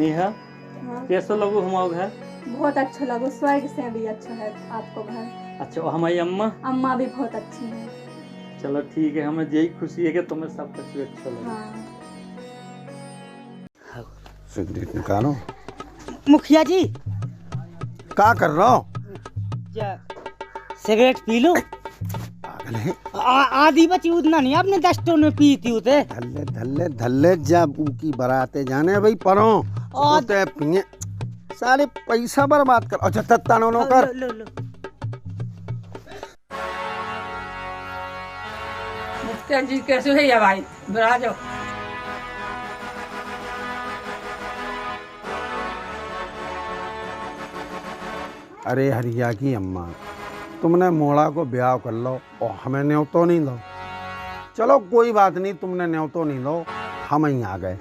नेहा हाँ। कैसा लगो हमारा घर? बहुत अच्छा लगो, स्वर्ग से भी अच्छा है आपको घर। अच्छा, और हमारी अम्मा? अम्मा भी बहुत अच्छी है। चलो ठीक है, हमें यही खुशी है कि तुम्हें सब कुछ अच्छा लगे। हाँ। सिगरेट निकालो। मुखिया जी क्या कर रहा हो? Cigarette P low. पागल है। आधी बची उतना नहीं, आपने 10 टोन में पी थी उते। धल्ले धल्ले धल्ले जब की बराते जाने भाई परो होते पिए सारे पैसा बर्बाद कर। अच्छा तत्ता नो कर। लो, लो, लो। मुखिया जी कैसे है या भाई बड़ा जाओ। अरे हरिया की अम्मा, तुमने मोड़ा को ब्याह कर लो और हमें न्योतो नहीं लो। चलो कोई बात नहीं, तुमने न्योतो नहीं लो, हम ही आ गए।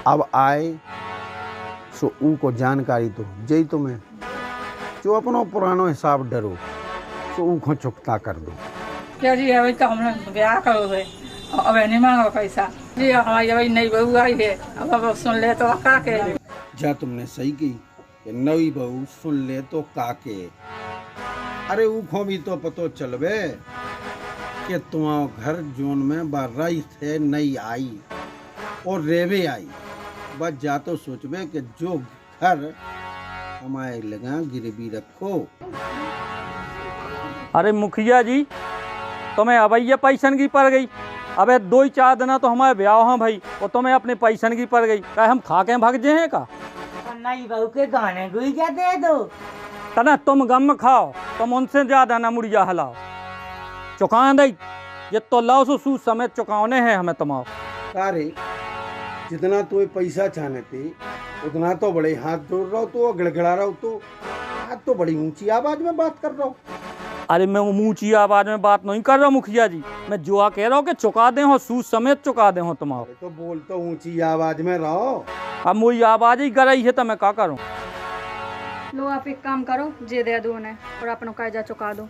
अब आए सो ऊ को जानकारी दो जई तुम्हें, जो अपनो पुरानो हिसाब डरो सो ऊ को चुकता कर दो। क्या जी अभी तो हमने ब्याह करो गए, अब नहीं मांगो पैसा जी। हमारी अभी नई बहू आई है, अब सुन ले तो का के जा तुमने सही की कि नई बहू सुन ले तो काके। अरे ऊखो भी तो पतो चलवे कि तुम्हारा घर जोन में बाराई थे नई आई और रेवे आई। बस जा तो सोचबे कि जो घर हमारे लगा गिरवी रखो। अरे मुखिया जी, तुम्हें अब ये पैसन की पड़ गई। अबे 2-4 दिन तो हमारे ब्याह हैं भाई, और तुम्हें अपने पैसन की पड़ गई। क्या हम खा के भाग जे हैं का? नई बहू के गाने गुई क्या दे दो। तना तुम गम खाओ, तुम उनसे ज्यादा ना मुड़िया हलाओ। चुका दई ये तो लाओ सो समेत चुकाने हैं हमें तुम्हारा। अरे जितना तुम्हें पैसा चाहने थे उतना तो बड़े हाथ जोड़ रहा हो, तो गड़गड़ा रहा हो, तो आज तो बड़ी ऊंची आवाज में बात कर रहा हूँ। अरे मैं ऊंची आवाज में बात नहीं कर रहा मुखिया जी, मैं जुआ कह रहा हूँ कि चुका दे हो, सूद समेत चुका दे हो तुम्हारा। तो बोल तो ऊंची आवाज में रहो। अब मुझे आवाज ही गई है तो मैं क्या करूँ? लो आप एक काम करो, जे दे दो उन्हें और अपनों कर्जा चुका दो।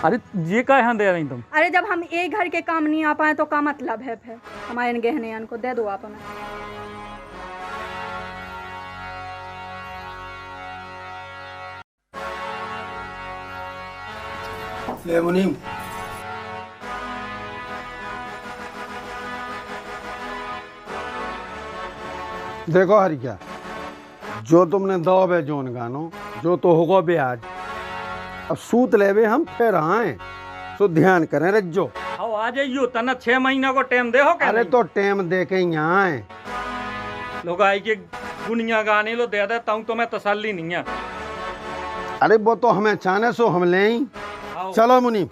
अरे ये क्या यहाँ दे रही तुम? अरे जब हम एक घर के काम नहीं आ पाए तो क्या मतलब है? फिर हमारे गहने इनको दे दो आप हमें। ले मुनीम, देखो हरिया, जो तुमने दो बे जोन गानो जो तो होगा ब्याज। अब सूत लेवे हम फिर आए, सो ध्यान करें रज्जो। आओ आ जाइयो, तना 6 महीना को टाइम दे हो क्या? अरे तो टाइम दे के यहाँ आए। लोग आई के दुनिया गाने लो दे देता हूँ तो मैं तसल्ली नहीं है। अरे वो तो हमें चाहने सो हम ले ही। चलो मुनीम।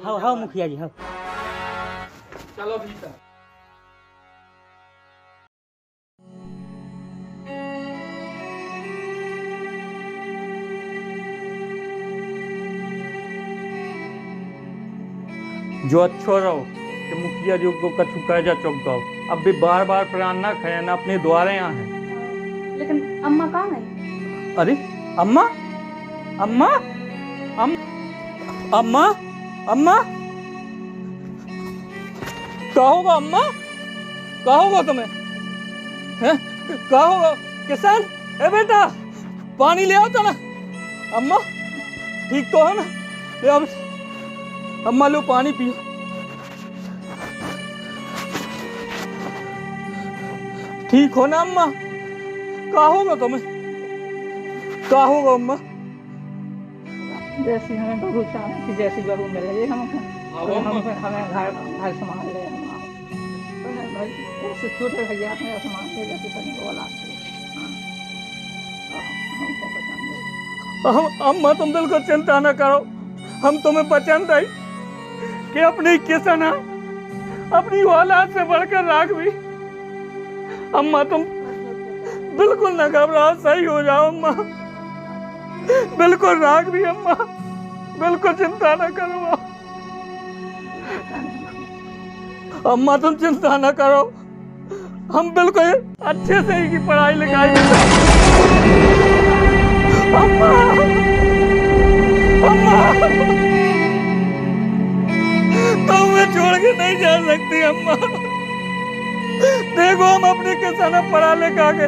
हाँ मुखिया जी हाँ। चलो भीतर। जो अच्छो रहो कि मुखिया जी को कछु कर्जा चुकाओ। अब भी बार बार प्राण ना खाए ना, अपने द्वारे यहाँ हैं। लेकिन अम्मा कहाँ है? अरे अम्मा, अम्मा, अम्मा, अम्मा, क्या होगा अम्मा? क्या होगा तुम्हें? हैं? क्या होगा? किसान, ए बेटा पानी ले आओ तो ना। अम्मा ठीक तो है ना? ले आओ अम्मा, लो पानी पियो। ठीक हो ना अम्मा? क्या होगा तुम्हें? क्या होगा अम्मा? जैसी हमें बहू चाहिए, जैसी बहू मिले हमें घर संभाल ले। भाई ऐसे छोटे भैया अपने संभाल ले, जैसे कहीं बोला अम्मा तुम दिल को चिंता न करो, हम तुम्हें पसंद आई कि अपनी किसान अपनी औलाद से बढ़कर राख भी। अम्मा तुम बिल्कुल न घबराओ, सही हो जाओ अम्मा, बिल्कुल राख भी अम्मा, बिल्कुल चिंता न करो अम्मा, तुम चिंता न करो, हम बिल्कुल अच्छे से ही पढ़ाई लिखाई। अम्मा, अम्मा तुम मैं छोड़ के नहीं जा सकती अम्मा। देखो हम अपने किसान पढ़ा लिखा के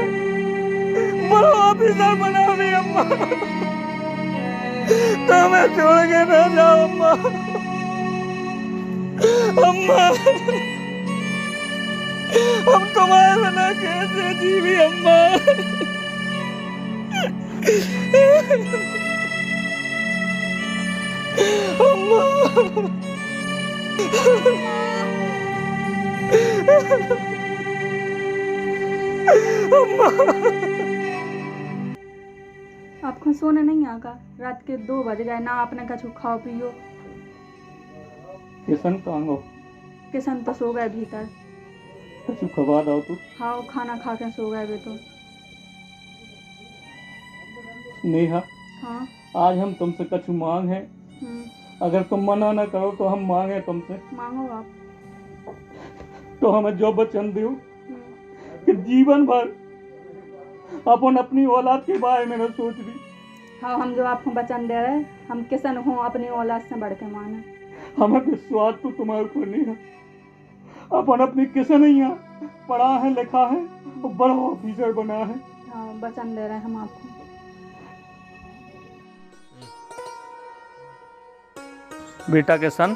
बड़ा ऑफिसर बना भी अम्मा। तो मैं छोड़ के ना जाओ अम्मा। अम्मा हम तुम्हारे बिना कैसे जीवी अम्मा। आपको सोने नहीं आगा? रात के 2 बज गए ना, आपने कछु खाओ पियो। किशन कांगो किशन तो सो गए भीतर। कछु खवा दो तू। हाँ खाना खा के सो गए वे तो। नेहा हाँ। आज हम तुमसे कछु मांग है, अगर तुम मना न करो तो हम मांगे तुमसे। मांगो आप। तो हमें जो वचन दो कि जीवन भर अपन अपनी औलाद के बारे में न सोच भी। हाँ हम जो आपको वचन दे रहे, हम किसन हो अपनी औलाद से बढ़ के माने। हमें विश्वास तो तुम्हारे ऊपर नहीं है। अपन अपनी किसन ही पढ़ा है, लिखा है और बड़ा ऑफिसर बना है। हाँ वचन दे रहे हम आपको। बेटा किशन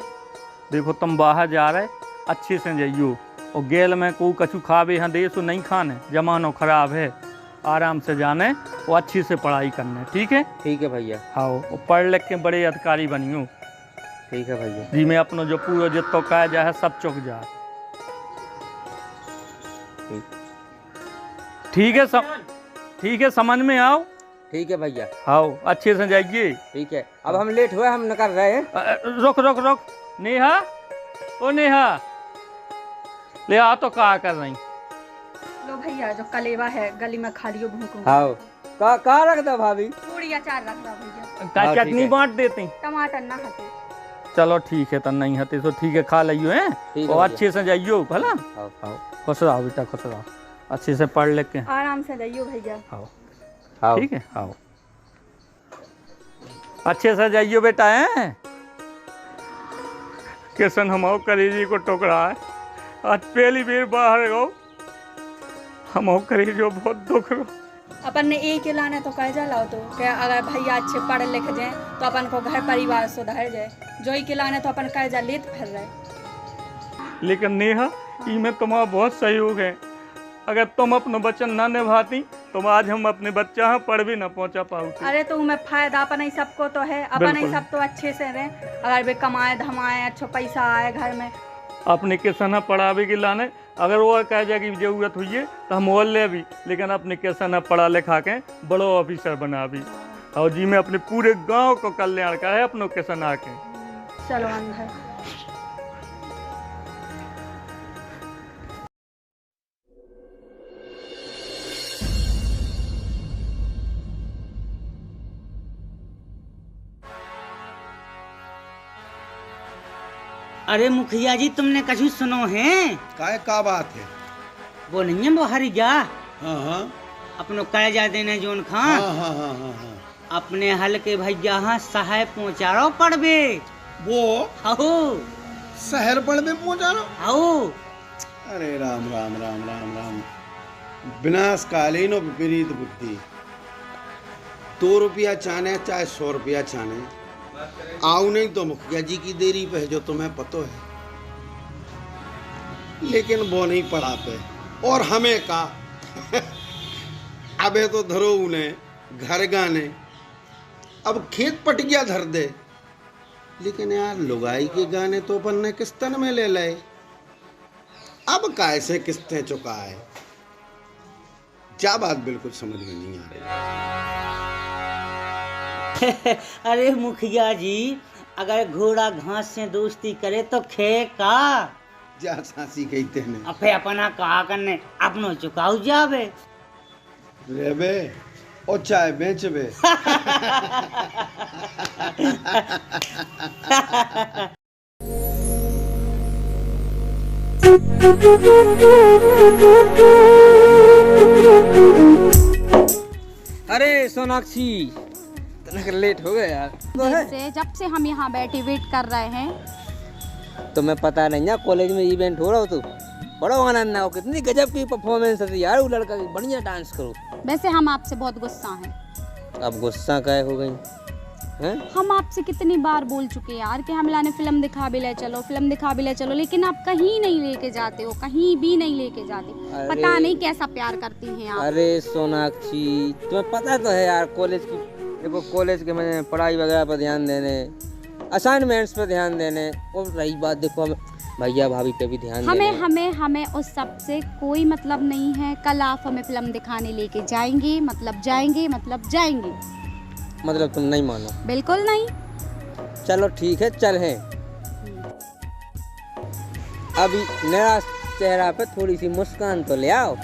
देखो, तुम बाहर जा रहे, अच्छे से जाइयो और गेल में को कछु खावे हैं दे सो नहीं खाने, जमानो खराब है। आराम से जाने और अच्छी से पढ़ाई करने, ठीक है? ठीक है भैया। हाँ और पढ़ लिख के बड़े अधिकारी बनियो। ठीक है भैया। जी मैं अपनो जो पूरा जितो कह जाए सब चुक जाए। ठीक है ठीक है, समझ में आओ। ठीक है भैया। हाँ अच्छे से जाइए। ठीक है, अब हम लेट हुए, हम निकल रहे हैं। रुक रुक रुक, नेहा ओ नेहा, ले आ तो कहा कर रही। लो भैया जो कलेवा है गली में खा लियो, भूख। हाँ कहाँ रख दो भाभी? पूरी अचार रख दो भैया। का चटनी बांट देती। टमाटर ना हटे। चलो ठीक है, तो नहीं हते तो ठीक है, खा लियो है और अच्छे से जाइयो भला। खुश रहो बेटा, खुश रहो, अच्छे से पढ़ लिख के आराम से जाइयो भैया। हाँ ठीक है। हाँ अच्छे से जाइयो बेटा है। किशन हमारे कलेजी को टोकरा है, आज पहली बार बाहर गो, हमारे कलेजो बहुत दुख रो। अपन ने एक लाने तो कह लाओ तो क्या, अगर भैया अच्छे पढ़ लिख जाए तो अपन को घर परिवार सुधर जाए। जो ही लाने तो अपन कर्जा लेत फिर रहे। लेकिन नेहा इनमें तुम्हारा बहुत सहयोग है। अगर तुम अपना वचन ना निभाती तो आज हम अपने बच्चा पढ़ भी ना पहुंचा पाओगे। अरे तो हमें फायदा अपन ही सबको तो है, अपन ही सब तो अच्छे से रहे। अगर वे कमाए धमाए, अच्छा पैसा आए घर में। अपने किसान पढ़ावे के लाने अगर वो कह जाए कि जरूरत हुई है तो हम और ले भी, लेकिन अपने किसान पढ़ा लिखा के बड़ो ऑफिसर बना भी। और जी में अपने पूरे गांव को कल्याण का है अपनों किसान आके। चलो अंदर। अरे मुखिया जी तुमने कछु सुनो है? का बात है? वो नहीं है वो हरी जा। हाँ हाँ अपनो कर्जा देने जोन खा। हाँ हाँ हाँ हाँ हाँ। अपने हल के भैया हाँ सहाय पहुँचा रहो पड़बे। वो आओ शहर पढ़ में पहुंचा रहा। आओ। अरे राम राम राम राम राम, विनाशकालीन और विपरीत बुद्धि। 2 रुपया चाने चाहे 100 रुपया चाने, आओ नहीं तो मुखिया जी की देरी पे है जो तुम्हें पता है, लेकिन वो नहीं पढ़ा पे। और हमें का अबे तो धरो उन्हें घर गाने, अब खेत पटिया धर दे, लेकिन यार लुगाई के गाने तो अपन ने किस्तन में ले ले। अब कैसे किस्तें चुकाए, क्या बात बिल्कुल समझ में नहीं आ रही। अरे मुखिया जी अगर घोड़ा घास से दोस्ती करे तो खे का जा सासी कहते हैं अफे अपना कहा करने अपनो चुकाऊ जावे रे बे ओ चाय बेचबे। अरे सोनाक्षी लेट हो गया यार। जैसे जब से हम यहाँ बैठे वेट कर रहे हैं। तुम्हें पता नहीं है कॉलेज में इवेंट हो रहा हो तो बड़ा आनंद ना हो, कितनी गजब की परफॉर्मेंस है यार, वो लड़का बढ़िया डांस करो। वैसे हम आपसे बहुत गुस्सा हैं। अब गुस्सा काहे हो गई हैं? हम आपसे कितनी बार बोल चुके हैं यार कि हम लाने फिल्म दिखा भी ले चलो, फिल्म दिखा भी ले चलो, लेकिन आप कहीं नहीं लेके जाते हो, कहीं भी नहीं लेके जाते। पता नहीं कैसा प्यार करती हैं आप। अरे सोनाक्षी, तुम्हें पता तो है यार, कॉलेज की देखो, कॉलेज के मैंने पढ़ाई वगैरह पर ध्यान देने, असाइनमेंट्स पर ध्यान देने, और रही बात देखो भैया भाभी पे भी ध्यान देने। हमें उस सब से कोई मतलब नहीं है। कल आप हमें फिल्म दिखाने लेके जाएंगे, मतलब जाएंगे, मतलब जाएंगे। मतलब तुम नहीं मानो? बिल्कुल नहीं। चलो ठीक है, चल है। अभी नया चेहरा पे थोड़ी सी मुस्कान तो ले आओ।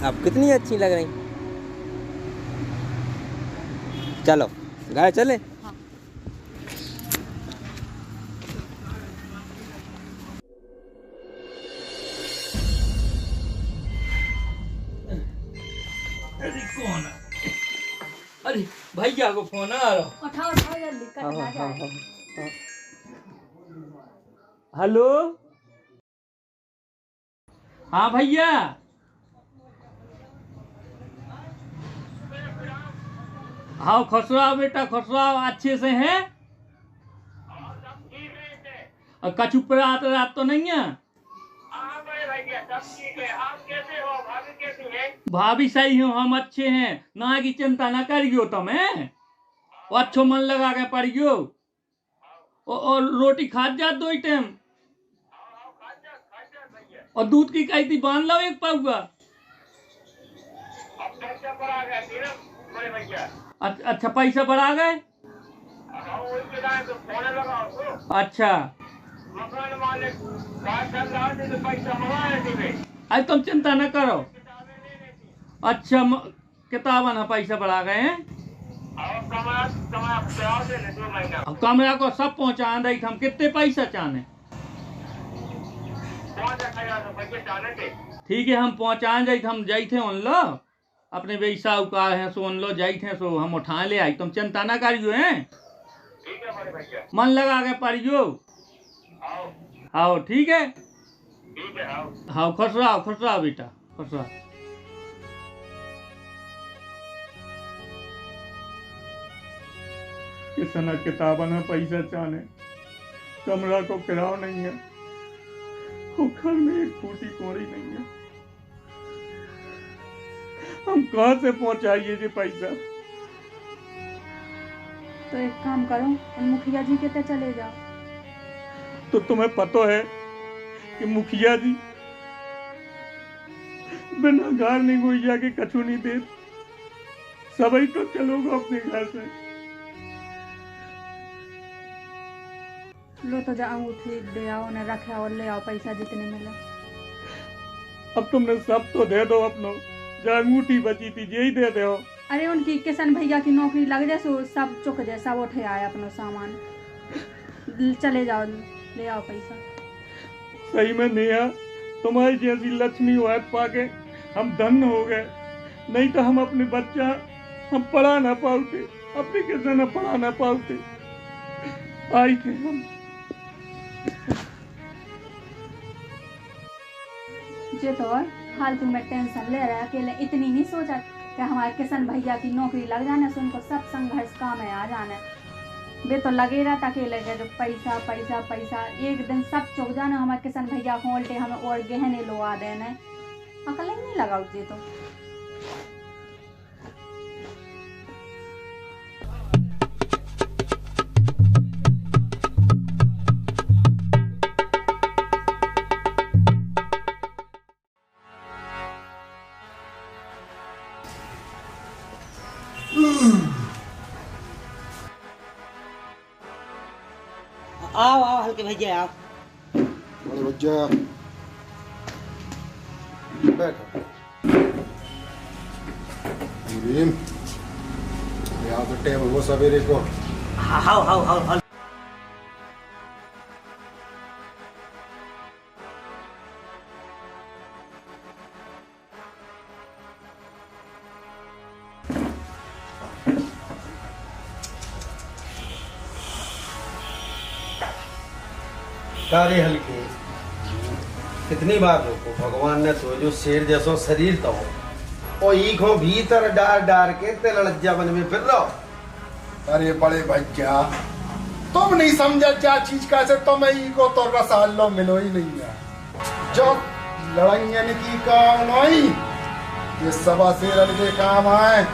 आप कितनी अच्छी लग रही। चलो घर चले। हाँ। अरे कौन है? अरे भैया को फोन आ रहा। उठाओ उठाओ जल्दी, कट ना जाए। हेलो, हाँ भैया। हाँ खुश रहो बेटा, खुश रहो, अच्छे से हैं? और कछु रात रात तो नहीं है? भाभी सही हो, हम अच्छे हैं, ना की चिंता ना करियो तुम्हें। अच्छो मन लगा के पढ़ियो, और रोटी खा जा 2 टाइम, और दूध की कही थी बांध लो 1 पाउआ। अच्छा पैसा बढ़ा गए? अच्छा, अरे तुम चिंता न करो। अच्छा किताबन है, पैसा बढ़ा गए हैं। कमरा को सब पहुंचा दे, हम कितने पैसा चाहने? ठीक है, हम पहुंचा जाए, हम जाई थे उन लो, अपने वैसा उकार हैं सो उन लो जाई थे, सो हम उठा ले आई, तुम चिंता ना करियो हैं। मन लगा के पढ़ियो। आओ ठीक है। हाँ खुश रहो बेटा, खुश रहो। किसना किताबन है, पैसा चाहने, कमरा को किराया नहीं है, घर में 1 फूटी कोड़ी नहीं है, हम कहाँ से पहुंचाइए ये पैसा? तो एक काम करो, उन मुखिया जी के ते चले जाओ। तो तुम्हें पता है कि मुखिया जी बिना घर नहीं गुइया के कछु नहीं दे, सभी तो चलोगे अपने घर से। लो तो जाओ, अंगूठी दे आओ, उन्हें रखे और ले आओ पैसा जितने मिले। अब तुमने सब तो दे दो अपनो, जो अंगूठी बची थी यही दे दो। अरे उनकी किशन भैया की नौकरी लग जाए, सो सब चुक जाए, सब उठे आए अपना सामान। चले जाओ, ले आओ पैसा। सही में नेहा, तुम्हारी जैसी लक्ष्मी वाद पाके हम धन्य हो गए, नहीं तो हम अपने बच्चा हम पढ़ा ना पाते, अपने किसी न पढ़ा ना पाते। आई थे हम। जे तो फालतू में टेंशन ले रहा है, अकेले इतनी नहीं सोचा कि हमारे किशन भैया की नौकरी लग जाने से उनको सब संघर्ष काम है आ जाने। वे तो लगे रहता अकेले के, जो पैसा पैसा पैसा, एक दिन सब चुक जाना। हमारे किशन भैया को उल्टे हमें और गहने लोआ देने, अकल नहीं लगाओ जी। तो आओ आओ हल्के भैया आओ। बड़े भैया बैठो। मुरीम ले आओ तो टेबल वो सवेरे को। How how how how. कार्य हल्के कितनी बार रोको, भगवान ने तो जो शेर जैसो शरीर तो और ईखों भीतर डार डार के तेलज्जा बन में फिर रहो। अरे बड़े भैया तुम नहीं समझा क्या चीज कैसे तुम्हें ईको तो रसाल लो मिलो ही नहीं है। जो लड़ाइयन की काम नहीं ये सवा शेरन के काम आए।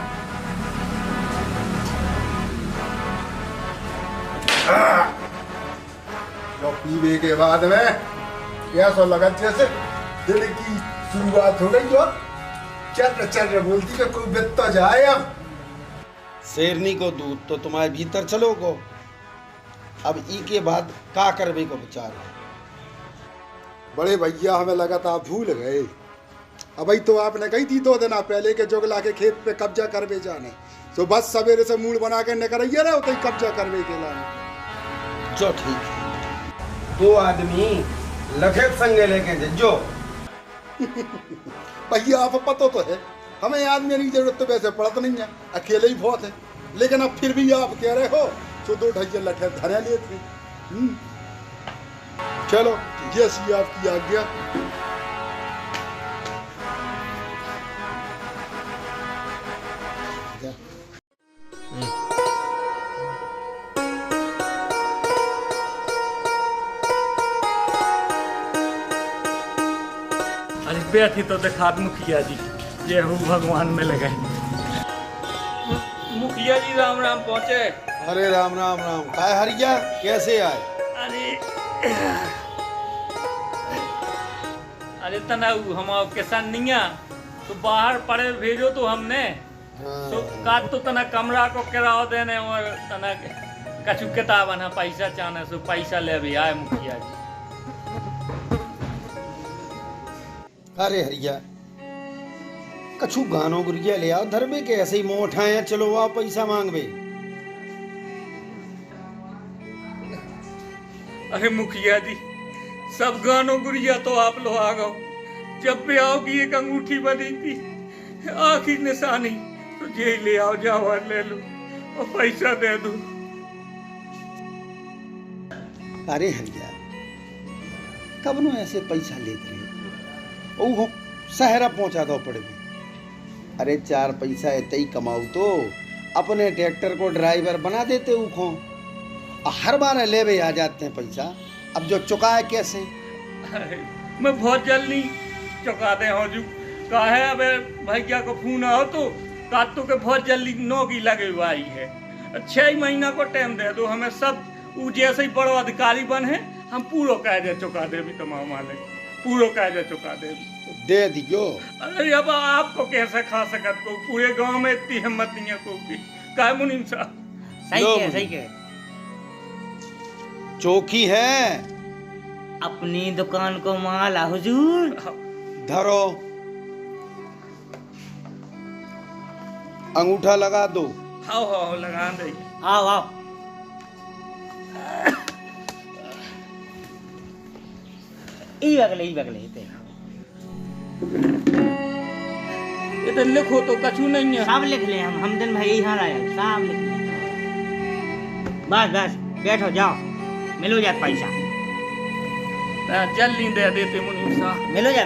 जो पीवे के बाद में कैसा लगा जैसे दिन की शुरुआत हो गई। जो चल चल बोलती कि कोई बित तो जाए। अब शेरनी को दूध तो तुम्हारे भीतर चलो को। अब ई के बाद का करबे को विचार। बड़े भैया हमें लगा था आप भूल गए। अभी तो आपने कही थी 2 दिन पहले के जोगला के खेत पे कब्जा करवे जाने। तो बस सवेरे से मूड बना के निकलिए रहे होते ही कब्जा करवे के लाने। जो ठीक है 2 आदमी लखे संगे लेके जो। भैया आप पता तो है हमें आदमी की जरूरत तो वैसे पड़त नहीं है, अकेले ही बहुत है। लेकिन अब फिर भी आप कह रहे हो तो 2 ढैया लठे धरे लिए थे। चलो जैसी आपकी आज्ञा। अरे बैठी तो देखा मुखिया जी ये हूँ भगवान में लगे। मुखिया जी राम राम पहुँचे। अरे राम राम राम। काय हरिया कैसे आए? अरे तना हम किसान निया तो बाहर पड़े भेजो तो हमने तो का तो तना कमरा को किराया देने और तना कछु किताब ना पैसा चाहने सो पैसा ले भी आए मुखिया जी। अरे हरिया कछु गानो गुरिया ले आओ धरबे के ऐसे ही मुंह उठाए चलो आओ पैसा मांगबे। अरे मुखिया जी सब गानो गुरिया तो आप लोग आ गओ। जब भी आओगी एक अंगूठी बनी थी आखिर निशानी तो ये ले आओ जाओ और ले लो और पैसा दे दो। अरे हरिया कब नो ऐसे पैसा लेते रहे ओ सहरा पहुंचा दो पड़े। अरे 4 पैसा इतने ही कमाऊ तो अपने ट्रैक्टर को ड्राइवर बना देते उखों। हर बार ले भी आ जाते हैं पैसा। अब जो चुकाए कैसे? मैं बहुत जल्दी चुका दे हो जू का है। अब भैया को फोन आओ तो काटो के बहुत जल्दी नौकरी लगे हुआ ही है। 6 महीना को टाइम दे दो हमें सब वो जैसे ही बड़ो अधिकारी बने हम पूरा कायदे चुका दे भी तमाम मालिक पूरा कायदे चुका दे दियो। अरे अब आपको कैसे खा सकत को पूरे गांव में इतनी हिम्मत नहीं है को की काय मुनीम साहब। सही है चौकी है अपनी दुकान को माल हुजूर। धरो अंगूठा लगा दो। हाँ लगा दे। आओ ई बगले ये तो लिखो तो कछु नहीं है। सब लिख ले हम दिन भाई यहाँ आए सब लिख ले। बस बैठो जाओ मिलो जा पैसा। जल्दी दे देते मुनीम साहब। मिलो जा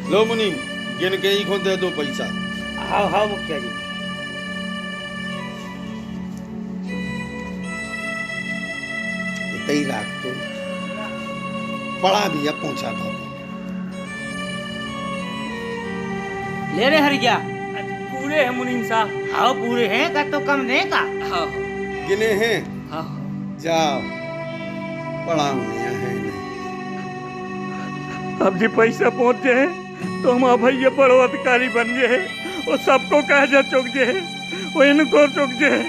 लो मुनीम गिन के ही खुद दे दो पैसा। हाँ मुखिया जी। इतना ही राख तो पड़ा भी अब पहुंचा दो। ले रे हरिया पूरे हैं मुनीम साहब। हाँ पूरे हैं का तो कम नहीं का। हाँ गिने हैं। हाँ जाओ पड़ा होने है नहीं। अब जी पैसा पहुंच जाए तो हमारा भैया बड़ो अधिकारी बन गए और सबको कह जा चुक जाए वो इनको चुक जाए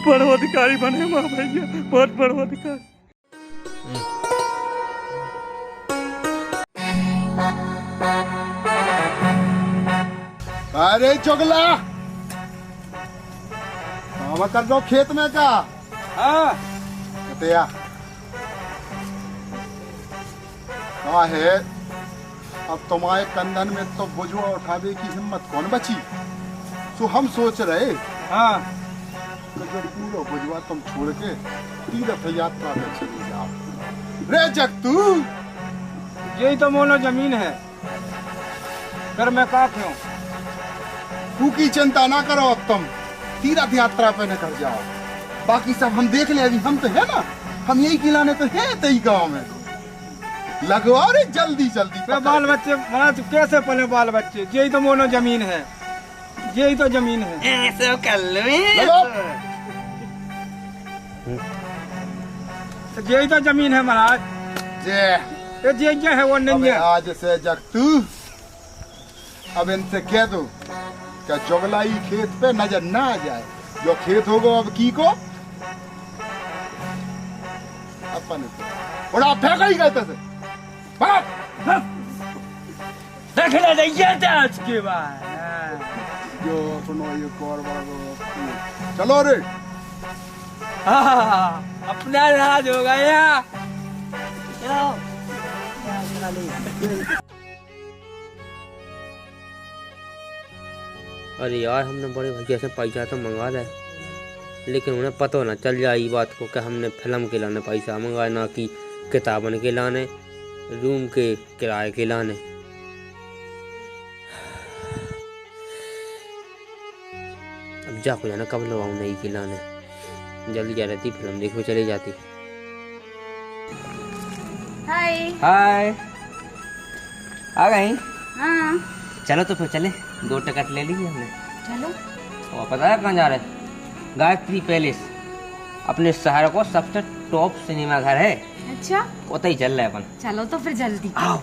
बड़ो अधिकारी बने हमारा भैया बहुत बड़ो अधिकारी। अरे चुगला काम कर दो खेत में का। हाँ है अब तुम्हारे कंधन में तो बुझुआ उठावे की हिम्मत कौन बची। तो हम सोच रहे हाँ अगर पूरा बुझवा तुम छोड़ के तीर्थ यात्रा में चले जाओ रे जगतू। यही तो मोनो जमीन है, कर मैं का क्यों? तू की चिंता ना करो, अब तुम तीर्थ यात्रा पे निकल जाओ, बाकी सब हम देख ले। अभी हम तो है ना, हम यही खिलाने तो है तेई गाँव में। लगवाओ रे जल्दी जल्दी। बाल बच्चे बना तो कैसे पले बाल बच्चे? यही तो मोनो जमीन है, यही तो जमीन है। ऐसे कर लो यही तो जमीन है महाराज। जे ये है वो नहीं है। आज से जगतू अब इनसे कह दो क्या जोगलाई खेत पे नजर ना आ जाए। जो खेत होगा अब की को अपन उड़ा फेंका ही कहते से देखना नहीं था आज के बाद। जो सुनो ये कौर चलो रे। अपना राज हो गया। अरे यार हमने बड़े भैया से पैसा तो मंगा लिया, लेकिन उन्हें पता ना चल जाए ये बात को कि हमने फिल्म के लाने पैसा मंगाया, ना कि किताबन के लाने, रूम के किराए के लाने। अब जा को जाना कब लगाऊँ नहीं के लाने। जल्दी जा रही फिल्म देखो चली जाती। हाय हाय आ गई। हाँ चलो तो फिर चले, 2 टिकट ले लीजिए हमने। चलो। और पता है कहाँ जा रहे? गायत्री पैलेस, अपने शहर को सबसे टॉप सिनेमा घर है। अच्छा उतना ही चल रहा है अपन। चलो तो फिर जल्दी आओ।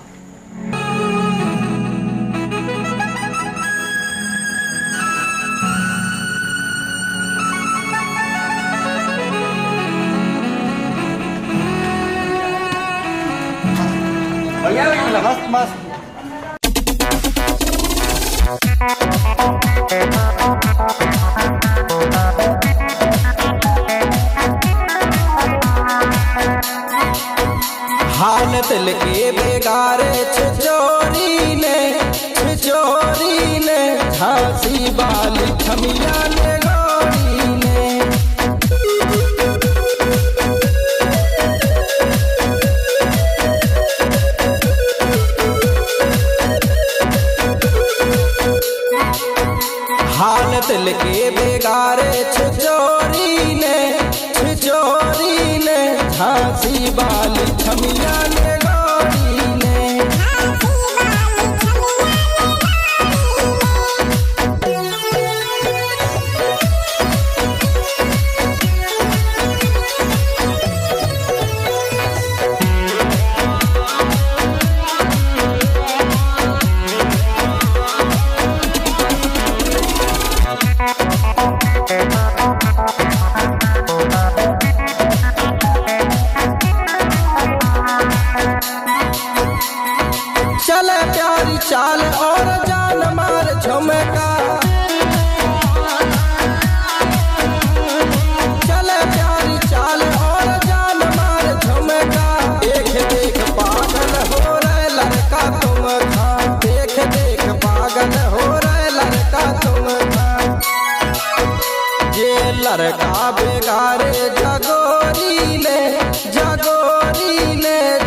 मस्त मस्त। हाल दिल के बेगारे छिचोरी ने झांसी वाली खमिया ने गोरी ने। हाल दिल के बेगारे छिचोरी ने झांसी वाली खमिया ने गोरी ने। चले प्यारी चाल और जान मार झुमका। चले प्यारी चाल और जान मार झुमका। देख देख पागल हो रहे लड़का तुम था। देख देख पागल हो रहे लड़का तुम था। ये लड़का बेगारे जगोरी ने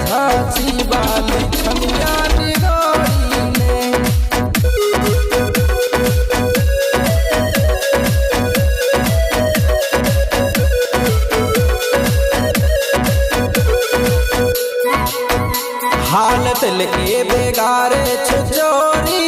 झांसी वाली खमिया ने गोरी ने। हाल दिल के बेगारे छिचोरी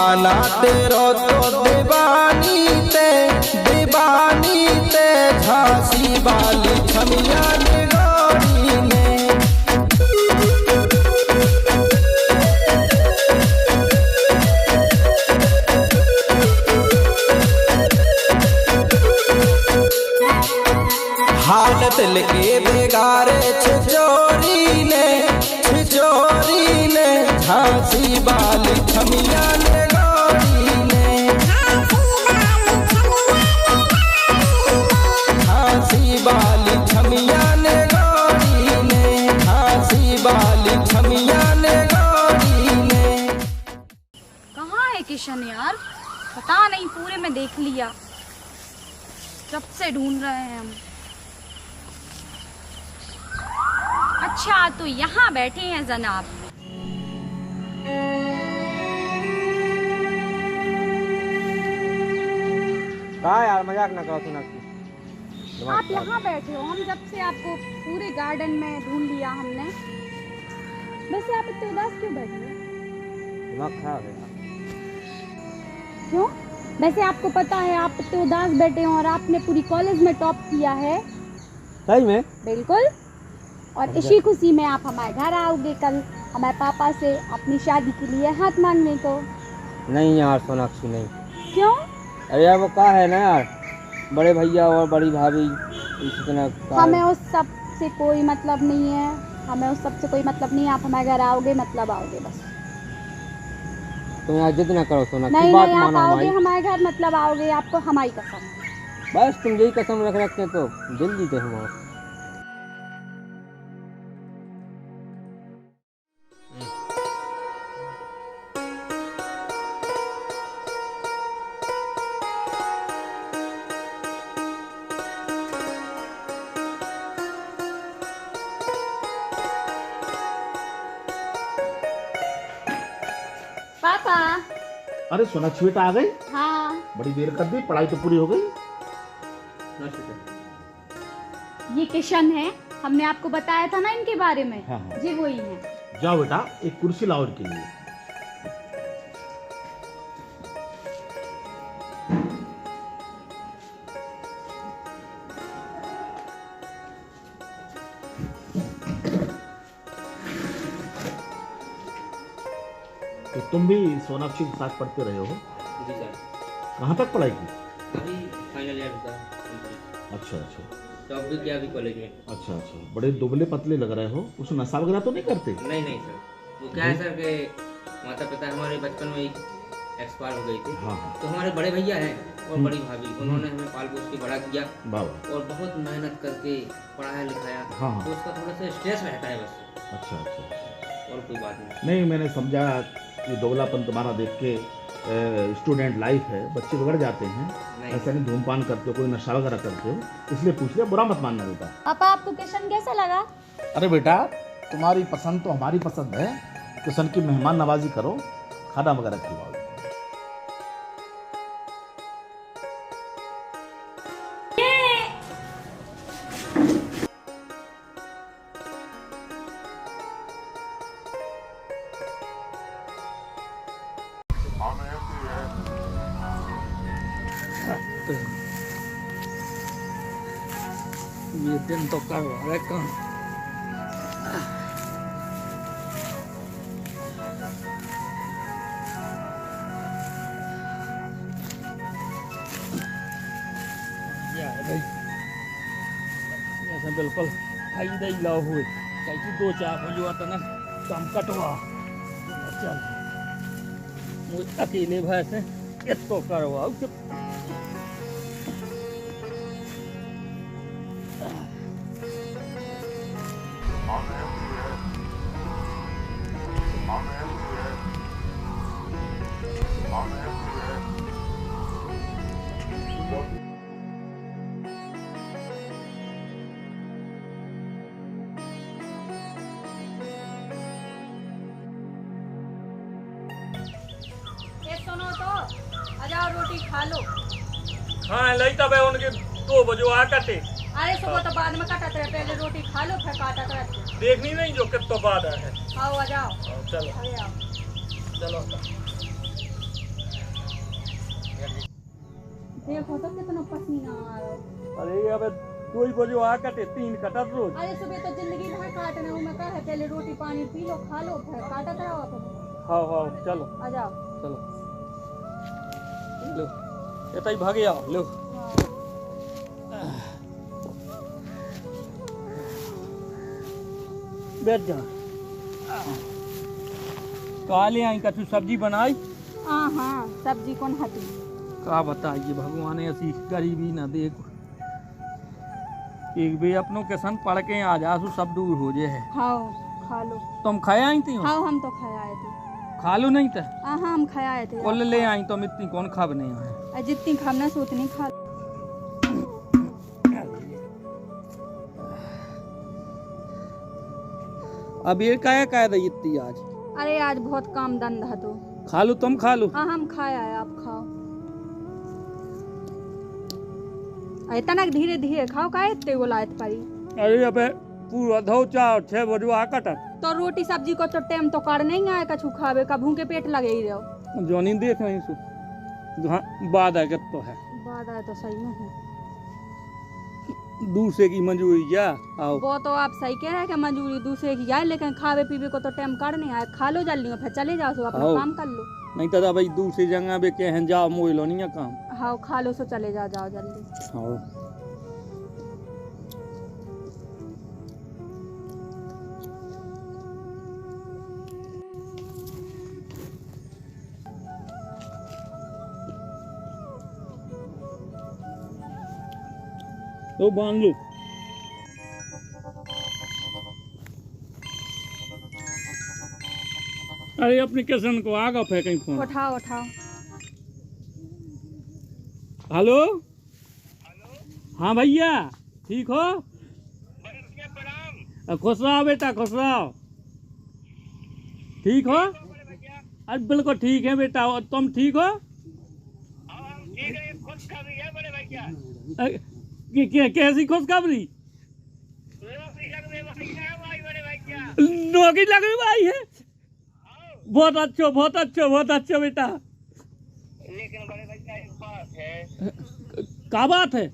दीवाना तेरो तो दीवानी ते झांसी वाली छमिया ने गोरी ने। हाल दिल के बेगारे छिचोरी ने झांसी वाली छमिया ने गोरी ने। झांसी वाली छमिया ने गोरी ने। झांसी वाली छमिया ने गोरी ने। कहाँ है किशन यार? पता नहीं, पूरे में देख लिया, कब से ढूंढ रहे हैं हम। अच्छा, तो यहाँ बैठे हैं जनाब। कहा यार, मजाक ना करो सोनाक्षी। आप यहाँ बैठे हो, हम जब से आपको पूरे गार्डन में ढूंढ लिया हमने। वैसे आप इतने उदास क्यों बैठे हो? दिमाग खराब है। क्यों? वैसे आपको पता है आप इतने उदास बैठे हो और आपने पूरी कॉलेज में टॉप किया है। सही में? बिल्कुल। और इसी खुशी में आप हमारे घर आओगे कल हमारे पापा से अपनी शादी के लिए हाथ मांगने को। नहीं यार सोनाक्षी, नहीं। क्यों? अरे यार वो कहा है ना यार, बड़े भैया और बड़ी भाभी इतना। हमें उस सब से कोई मतलब नहीं है, हमें उस सब से कोई मतलब नहीं है। आप हमारे घर आओगे मतलब आओगे बस। तुम यार जिद ना करो सोनाक्षी, नहीं बात नहीं, आप मानो आओगे हमारी। हमारे घर मतलब आओगे, आपको हमारी कसम। बस तुम यही कसम रख रखते तो दिल जीते हमारा। पापा। अरे सोनाक्षी बेटा आ गई? हाँ। बड़ी देर कर दी, पढ़ाई तो पूरी हो गई। ये किशन है, हमने आपको बताया था ना इनके बारे में। हाँ हाँ। जी वही है। जाओ बेटा, एक कुर्सी लाओ इनके लिए। तो तुम भी सोनाक्षी के साथ पढ़ते रहे हो? जी सर। कहाँ तक पढ़ाई की? अभी फाइनल ईयर था। अच्छा अच्छा। तो अब भी क्या, अभी कॉलेज में। अच्छा अच्छा, बड़े दुबले पतले लग रहे हो। कुछ नशा वगैरह तो नहीं करते? नहीं नहीं सर, वो क्या है सर के माता पिता हमारे बचपन में ही एक्सपायर हो गई थी। हाँ हाँ। तो हमारे बड़े भैया हैं और बड़ी भाभी, उन्होंने हमें पाल पोस के बड़ा किया और बहुत मेहनत करके पढ़ाया लिखाया। हाँ हाँ। तो उसका थोड़ा सा स्ट्रेस रहता है बस। अच्छा अच्छा। और कोई बात नहीं। नहीं, मैंने समझा ये दुबलापन तुम्हारा देख के स्टूडेंट लाइफ है, बच्चे बिगड़ जाते हैं। ऐसा नहीं धूमपान करते हो, कोई नशा वगैरह करते हो, इसलिए पूछ लिया, बुरा मत मानना बेटा। पापा आपको किशन कैसा लगा? अरे बेटा, तुम्हारी पसंद तो हमारी पसंद है। किशन की मेहमान नवाजी करो, खाना वगैरह खिलवाओ। ये दिन तो करवा रहे काम। ऐसा बिल्कुल फायदा ही लाओ हुए कहीं 2-4 बजे आता ना काम कटवा चल मुझे अकेले भाई से इसको करवाओ। सुनो तो आ जाओ, रोटी खा लो। हाँ लई तब उनके 2 बजे आ कटे। अरे सुबह तो बाद में काटते रहे, पहले रोटी खा लो फिर काटते रहे। देखनी नहीं जो कितना बाद है। आओ आ जाओ। चलो अरे आओ। चलो। देखो तो कितना पसीना आ रहा है। अरे अब 2 बजे आ कटे 3 कटत रोज। अरे सुबह तो जिंदगी भर काटना हूँ मैं, कहा है पहले रोटी पानी पी लो खा लो फिर काटत रहो अपन। हाँ चलो आ जाओ चलो लो एतई भागे आओ लो। बैठ जा। काले आई कछु सब्जी बनाई। हाँ सब्जी कौन हटी। का बताइए भगवान ऐसी गरीबी ना देखो। एक भी अपनों के संग पढ़ के आ जा सब दूर हो जाए है। हाँ खा लो। तुम खाया आई थी? हाँ हम तो खाया आए थे। खा लो नहीं था? हाँ हम खाया आए थे। कुल ले आई तुम इतनी कौन खा बने आए? जितनी खाना से उतनी खा। अब ये क्या दई इतनी आज? अरे आज बहुत काम धंधा तो। खा लो तुम खा लो। हाँ हम खाया है आप खाओ। इतना धीरे धीरे खाओ का इतने बोलायत पारी। अरे अबे पूरा धो 4-6 बजे आ कटत। तो रोटी सब्जी को तो टाइम तो कर नहीं आए कछु खावे का भूखे पेट लगे ही रहो। जोनी देख रही सु बाद है तो है। बाद है तो सही में है। दूसरे की मंजूरी क्या आओ। वो तो आप सही कह रहे हैं कि मंजूरी दूसरे की आए, लेकिन खावे पीवे को तो टाइम कर नहीं आए। खा लो जल्दी फिर चले जाओ सो अपना काम कर लो। नहीं तो भाई दूसरी जगह पे कह जाओ मोई लो नहीं काम। हाँ खा लो सो चले जाओ जल्दी। हाँ तो बांध लो। अरे अपने किशन को आगा फेंकें फोन। उठाओ उठाओ। हेलो हाँ भैया ठीक हो? खुश रहो बेटा खुश रहो। ठीक हो? अरे बिल्कुल ठीक है बेटा। और तुम ठीक हो? कैसी खुशखबरी? नौकरी लग रही भाई है। बहुत अच्छा बेटा। लेकिन बड़े भैया एक बात है। क्या बात है?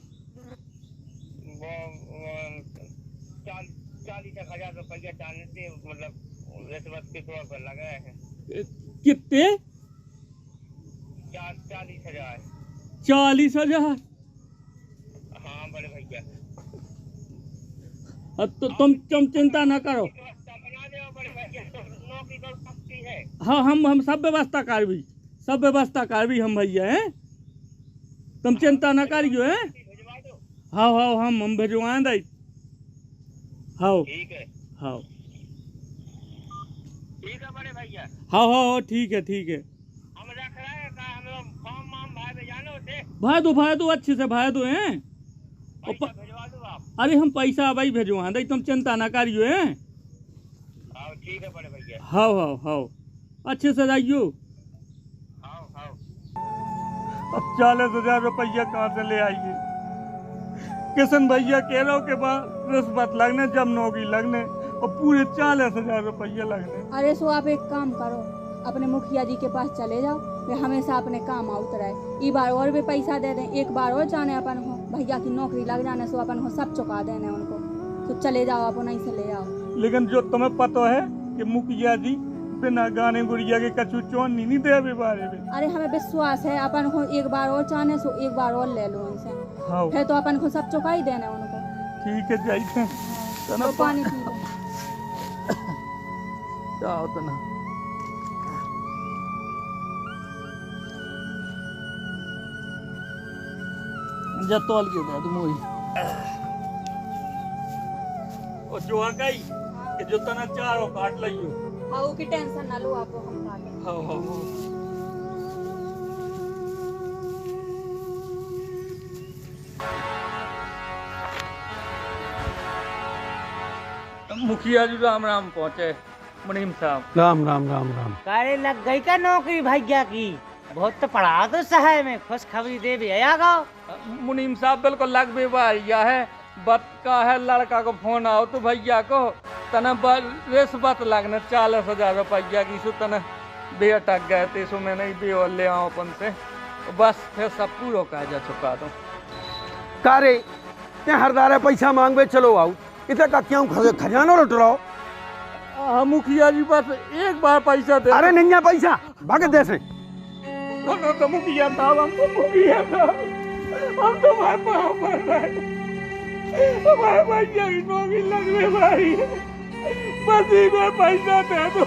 40,000 रुपया डालने से मतलब रिश्वत के तौर पर लगा है। कितने? 40,000। 40,000? हाँ बड़े भैया। तो तुम चिंता ना करो। हाँ हम सब व्यवस्था कर भी हम भैया हैं। तुम चिंता ना करियो है। हाँ हम भिजवा दे। हाँ ठीक है। हाँ ठीक है बड़े भैया। हाँ ठीक है। हम रख रहे हैं का हम लोग फॉर्म भाई भेजानो थे। भाई दो अच्छे से भाई दो हैं। भिजवा दो आप। अरे हम पैसा भाई भिजवा दे तुम चिंता ना करियो है। हाँ ठीक है बड़े भैया। हाँ अच्छे से जाइयो। हाँ। अब 40,000 रुपया कहाँ से ले आइए? किशन भैया कह रहे हो के बाद रिश्वत लगने जब नौकरी लगने और पूरे 40,000 रुपया लगने। अरे सो आप एक काम करो, अपने मुखिया जी के पास चले जाओ। वे हमेशा अपने काम आउत रहे। ई बार और भी पैसा दे दें। एक बार और जाने अपन हो भैया की नौकरी लग जाने सो अपन हो सब चुका देने उनको। तो चले जाओ आप नहीं से ले आओ। लेकिन जो तुम्हें पता है कि मुखिया जी बिना गाने गुड़िया के कछु चोन नहीं दे बारे में। अरे हमें विश्वास है अपन को एक बार और चाहने सो एक बार और ले लो उनसे। हाँ फिर तो अपन को सब चुका ही देने उनको। ठीक है जाइए। तो पानी पी लो। जाओ तना। जा तौल के दे तुम वही। और जो आ गई कि जो तना चारों काट लियो। हाँ की टेंशन ना लो आप हम काटें। हाँ मुखिया जी राम पहुँचे। मुनीम साहब राम। कारे लग गई का नौकरी भैया की? बहुत तो पढ़ा तो सहाय में खुशखबरी दे भी आया गाओ। मुनीम साहब बिल्कुल लग भी भैया है। बत का है लड़का को फोन आओ तो भैया को तना रिश्वत लगने 40,000 रुपया की सो तना बे अटक गए थे सो मैं नहीं बे और ले आओ अपन से बस फिर सब पूरा कायजा चुका दो। का रे ते हरदारे पैसा मांगवे चलो आओ इते का क्यों खजाना लुट रहो? मुखिया जी बस एक बार पैसा दे। अरे नहीं पैसा भाग दे से। तो मुखिया साहब हमको मुखिया साहब हम तुम्हारे पाँव पड़ रहे, हमारे भैया की नौकरी लगने वाली है, बस एक बार पैसा दे दो,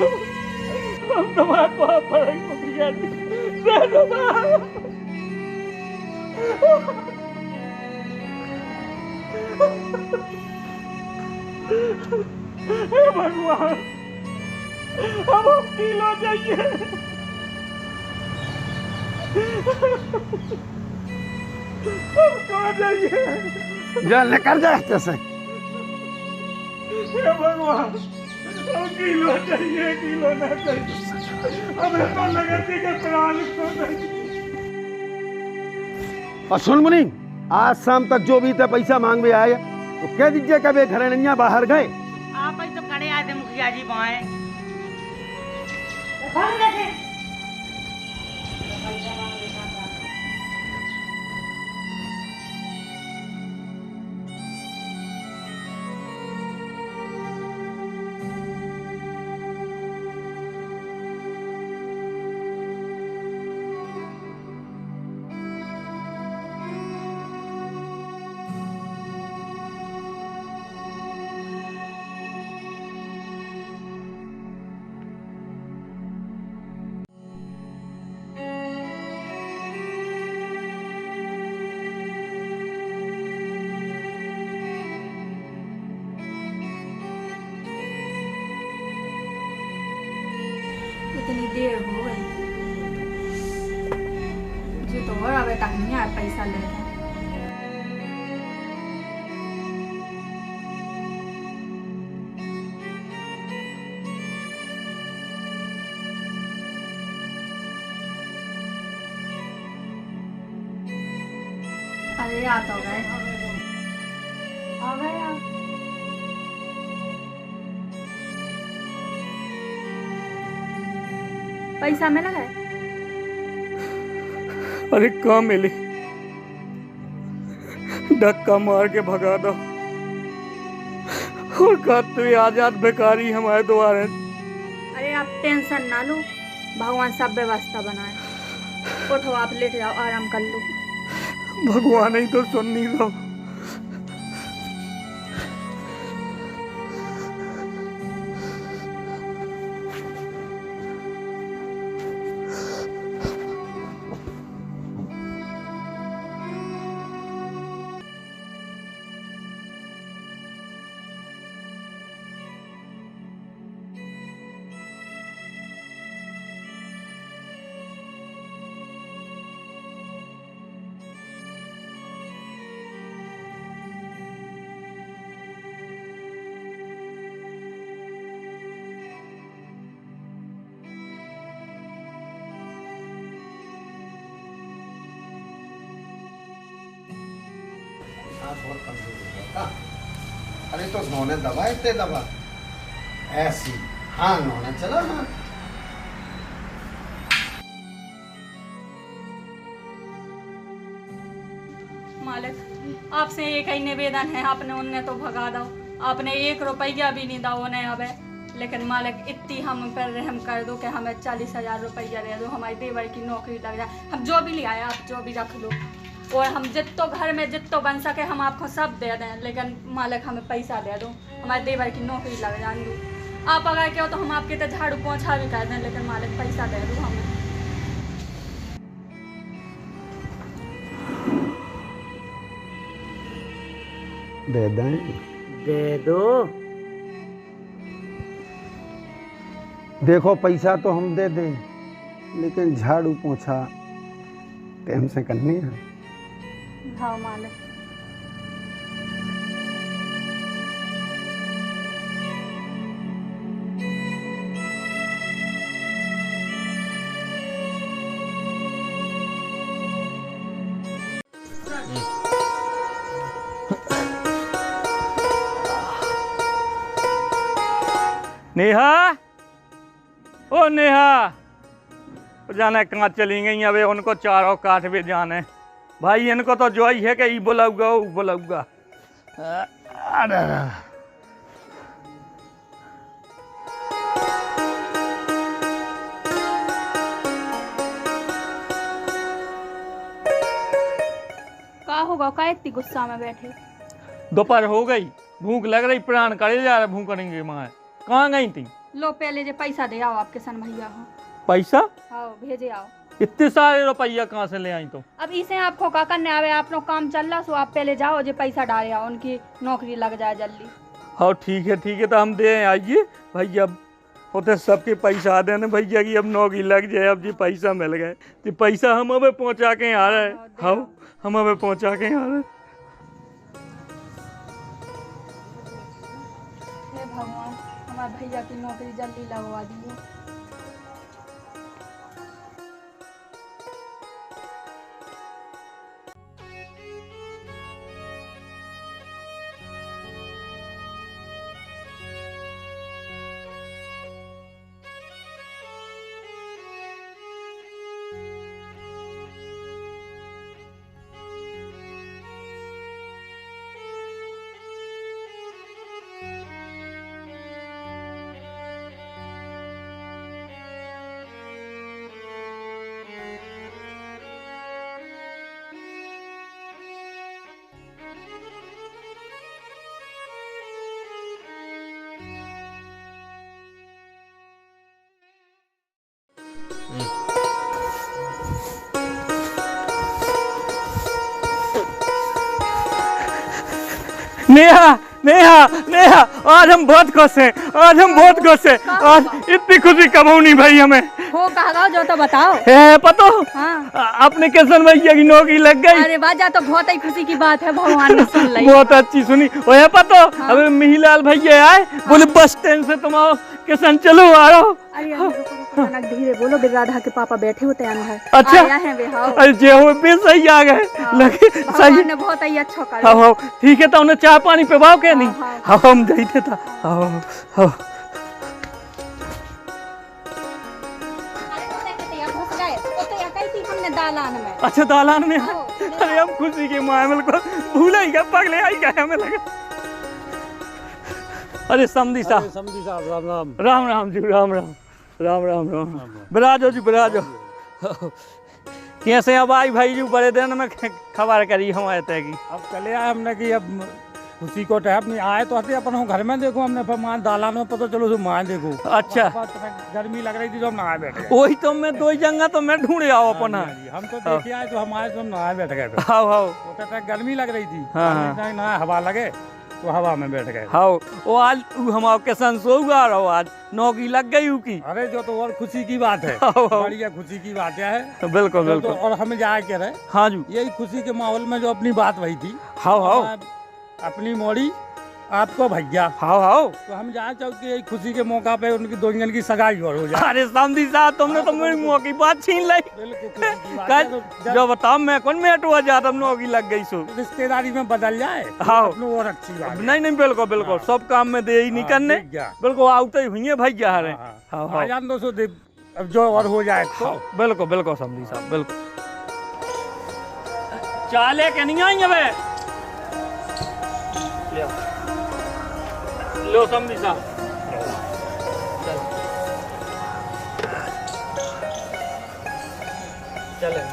हम तुम्हारे पाँव पड़े मुखिया जी, दे दो हे भगवान, अब हम किलो जाइए। हम कहाँ जाइए? जा लेकर जा जैसे। हे भगवान, हम किलो चाहिए, किलो ना चाहिए, हमें तो लगती के प्राण को नहीं। और सुन मुनी, आज शाम तक जो भी ते पैसा मांगवे आए तो कह दीजिए कभी घर नैया बाहर गए। आप ही तो खड़े आए थे मुखिया जी पाए। इतनी देर हो गई जी तो और अबे तक नहीं आया पैसा लेके। अरे आ तो गए, आ गए आप। पैसा मिला है? अरे कहाँ मिली, धक्का मार के भगा दो और कहते आजाद बेकारी हमारे द्वारे। अरे आप टेंशन ना लो, भगवान सब व्यवस्था बनाए। उठो आप, लेट जाओ, आराम कर लो। भगवान ही तो सुन नहीं दो। और कमजोर हो गया। अरे तो उन्होंने दबा इतने दबा ऐसी। हाँ उन्होंने चला। हाँ मालिक आपसे एक ही निवेदन है, आपने उन्हें तो भगा दो, आपने 1 रुपया भी नहीं दो उन्हें अब। लेकिन मालिक इतनी हम पर रहम कर दो कि हमें 40,000 रुपया दे दो, हमारी देवर की नौकरी लग जाए। हम जो भी ले आए आप जो भी रख लो, और हम जितो घर में जितो बन सके हम आपको सब दे दें, लेकिन मालिक हमें पैसा दे दो, हमारे देवर की नौकरी लग जाने दो। आप अगर कहो तो हम आपके तो झाड़ू पोछा भी कर दें, लेकिन मालिक पैसा दे दो हमें। दे दें, दे दो। देखो पैसा तो हम दे दें, लेकिन झाड़ू पोछा टाइम से करनी है। हाँ मालिक। नेहा, ओ नेहा, जाने कहाँ चली गई अबे, उनको चारों काठ भी जाने भाई, इनको तो जो ही है कि ये बुलाऊंगा वो बुलाऊंगा। का होगा, का इतनी गुस्सा में बैठे? दोपहर हो गई, भूख लग रही, प्राण करे जा रहे, भूख करेंगे माँ। कहाँ गई थी? लो पहले जे पैसा दे आओ आपके सन भैया हो। पैसा? आओ भेजे आओ। इतने सारे रुपया कहाँ से ले आई तो? अब इसे आपको का करने आवे, आप लोग काम चल रहा, सो आप पहले जाओ जे पैसा डाले आओ, उनकी नौकरी लग जाए जल्दी। हाँ ठीक है तो हम दे आइए भैया, होते सबके पैसा देने भैया की, अब नौकरी लग जाए, अब जी पैसा मिल गए, जी पैसा हम अबे पहुँचा के आ रहे हैं। हाँ हम अबे पहुँचा के आ रहे हैं। हे भगवान, हमारे भैया की नौकरी जल्दी लगवा दीजिए। नेहा नेहा नेहा, आज हम बहुत खुश हैं, आज हम बहुत खुश हैं, आज इतनी खुशी कब होनी भाई हमें। हो कहा जो तो बताओ। है पता? हाँ। अपने किशन भैया की नौकरी लग गई। अरे बाजा तो बहुत ही खुशी की बात है, भगवान ने सुन ली। बहुत अच्छी सुनी। वो है पता? अबे मिहिलाल भैया आए, बोले बस स्टैंड से तुम आओ, किशन चलो आ रहा। अरे धीरे बोलो, राधा के पापा बैठे होते अंदर। अच्छा आया है वे। हाँ। अरे जे हो बे सही आ गए। लगे सही ने बहुत ही अच्छा कर। हाँ हाँ ठीक है, तो उन्हें चाय पानी पिवाओ के नहीं? हाँ हम जाते था। हाँ हाँ दालान में। अच्छा दालान में। अरे हम खुशी के मामले को भूल ही गए, पगले आई गए हमें लगा। अरे समधी साहब राम राम राम राम जी, राम राम राम राम राम, बिराजो जी बिराजो। कैसे अब आई भाई जी, बड़े दिन में खबर करी हमारे तय की। अब चले आए हमने कि अब खुशी को टाइम नहीं आए तो आते अपन घर में देखो, हमने फिर माँ दालान में पता चलो माँ देखो। अच्छा गर्मी लग रही थी तो हम नहाए बैठ गए। वही तो मैं दो जगह तो मैं ढूंढे आओ अपना। हम तो देखे आए तो हम आए तो हम नहाए बैठ गए। हाँ हाँ गर्मी लग रही थी, हाँ हवा लगे तो हवा में बैठ गए। हाँ वो आज हमारे किसान सो गा रहा हो, आज नौकरी लग गई की। अरे जो तो और खुशी की बात है, बढ़िया खुशी की बात है। बिल्कुल बिल्कुल। और हमें जाए कह रहे। हाँ जी यही खुशी के माहौल में जो अपनी बात वही थी। हाँ हाँ अपनी मोड़ी आपको भैया। हाँ हाँ तो हम जाए चाहते यही खुशी के मौका पे उनकी दो जन की सगाई और हो जाए। अरे समधी साहब तुमने तो मेरी मुँह की बात छीन ली। जो बताओ मैं कौन मैं अटुआ जाता, नौकरी लग गई सो रिश्तेदारी में बदल जाए। हाँ और अच्छी बात। नहीं नहीं बिल्कुल बिल्कुल, सब काम में दे ही नहीं करने। बिल्कुल आउते ही हुई है भैया। अरे हाँ हाँ जान दो सो अब जो और हो जाए तो बिल्कुल बिल्कुल समधी साहब बिल्कुल। चाले के नहीं आई अबे लो समधी साहब। चले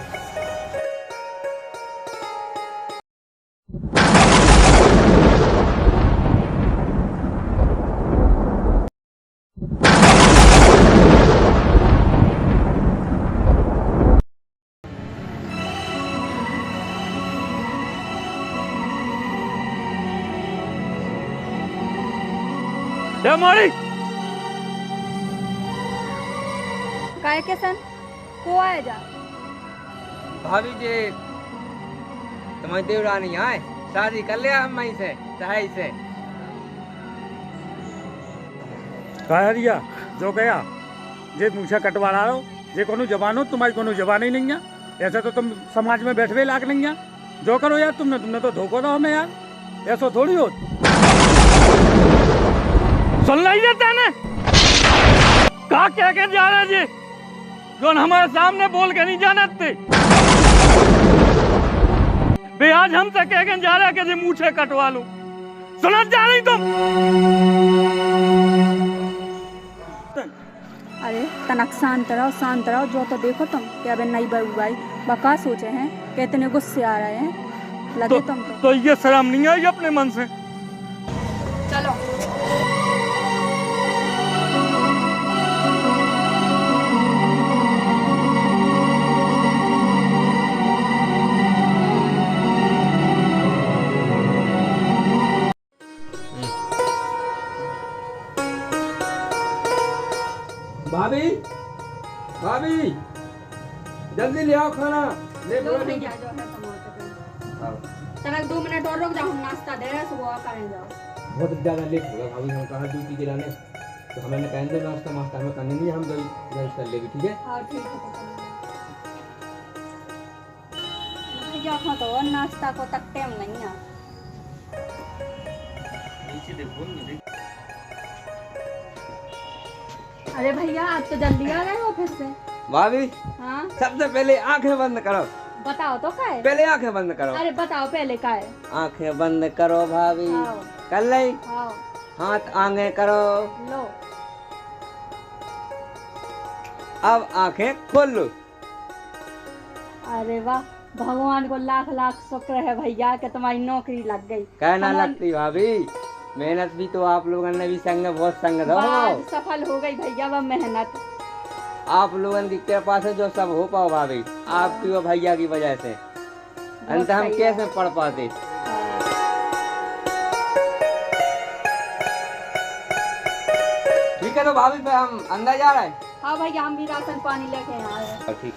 मोड़ी काय किशन को आए जा। भाभी जी तुम्हारी देवरानी आए, शादी कर लिया हम मई से सहाई से। कहरिया जो गया जे मुझे कटवा रहा हो, जे कोनो जबान हो, तुम्हारी कोनो जबान ही नहीं है। ऐसे तो तुम समाज में बैठवे लाग नहीं है। जो करो यार तुमने तो धोखो दो हमें यार, ऐसा थोड़ी हो। सुन ली देता ने कहा क्या जा रहा जी? जो हमारे सामने बोल के नहीं जानते बे आज हमसे कह के जा रहा कि मूछे कटवा लो। सुना जा रही तुम? अरे तनक शांत रहो जो तो देखो तुम कि अबे नई बहू आई बका सोचे हैं कि इतने गुस्से आ रहे हैं लगे तुम तो ये शर्म नहीं आई अपने मन से? चलो भाभी भाभी जल्दी ले आओ खाना। ले लो भैया जो है तनक 2 मिनट और रुक जाओ, हम नाश्ता दे रहे हैं सुबह करें जाओ। बहुत ज़्यादा लेट होगा भाभी, हम कहाँ ड्यूटी गिराने, तो हमें न कहने दो नाश्ता मास्ता हमें करने नहीं, हम लंच कर लेंगे ठीक है? हाँ ठीक है भैया खा तो नाश्ता को तक टाइम नहीं है। अरे भैया आप तो जल्दी आ गए ऑफिस से। भाभी हाँ सबसे पहले आंखें बंद करो। बताओ तो क्या है? पहले आंखें बंद करो। अरे बताओ पहले क्या है? आंखें बंद करो भाभी। कर ले। हाथ आगे करो। लो अब आंखें खोल लो। अरे वाह भगवान को लाख लाख शुक्र है भैया कि तुम्हारी नौकरी लग गई। कहना लगती भाभी, मेहनत भी तो आप लोगों ने भी संग बहुत संग दो। सफल हो गई भैया वह मेहनत। आप लोगों की कृपा से जो सब हो पाओ भाभी, आपकी और भैया की वजह से, अंत हम कैसे पढ़ पाते। ठीक है तो भाभी पे हम अंदर जा रहे हैं। हाँ भैया हम भी राशन पानी लेके आ रहे हैं। ठीक।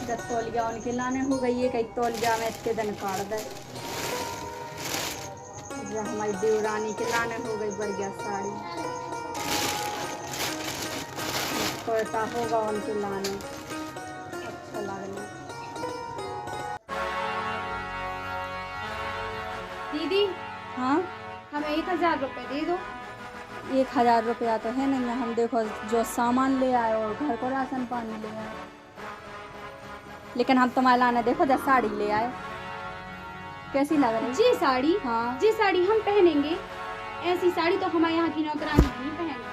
जब तौलिया उनके लाने हो गई है, कई तौलिया में इतने दिन काट दे। जब हमारी देवरानी के लाने हो गई बढ़िया साड़ी, कोयता होगा उनके लाने अच्छा लगना। दीदी हाँ हमें 1000 रुपए दे दो। 1000 रुपया तो है नहीं, हम देखो जो सामान ले आए और घर को राशन पानी ले आए, लेकिन हम तुम्हारे लाने देखो जब साड़ी ले आए कैसी लग रही? जी साड़ी? हाँ जी साड़ी हम पहनेंगे, ऐसी साड़ी तो हमारे यहाँ की नौकरानी नहीं पहनती।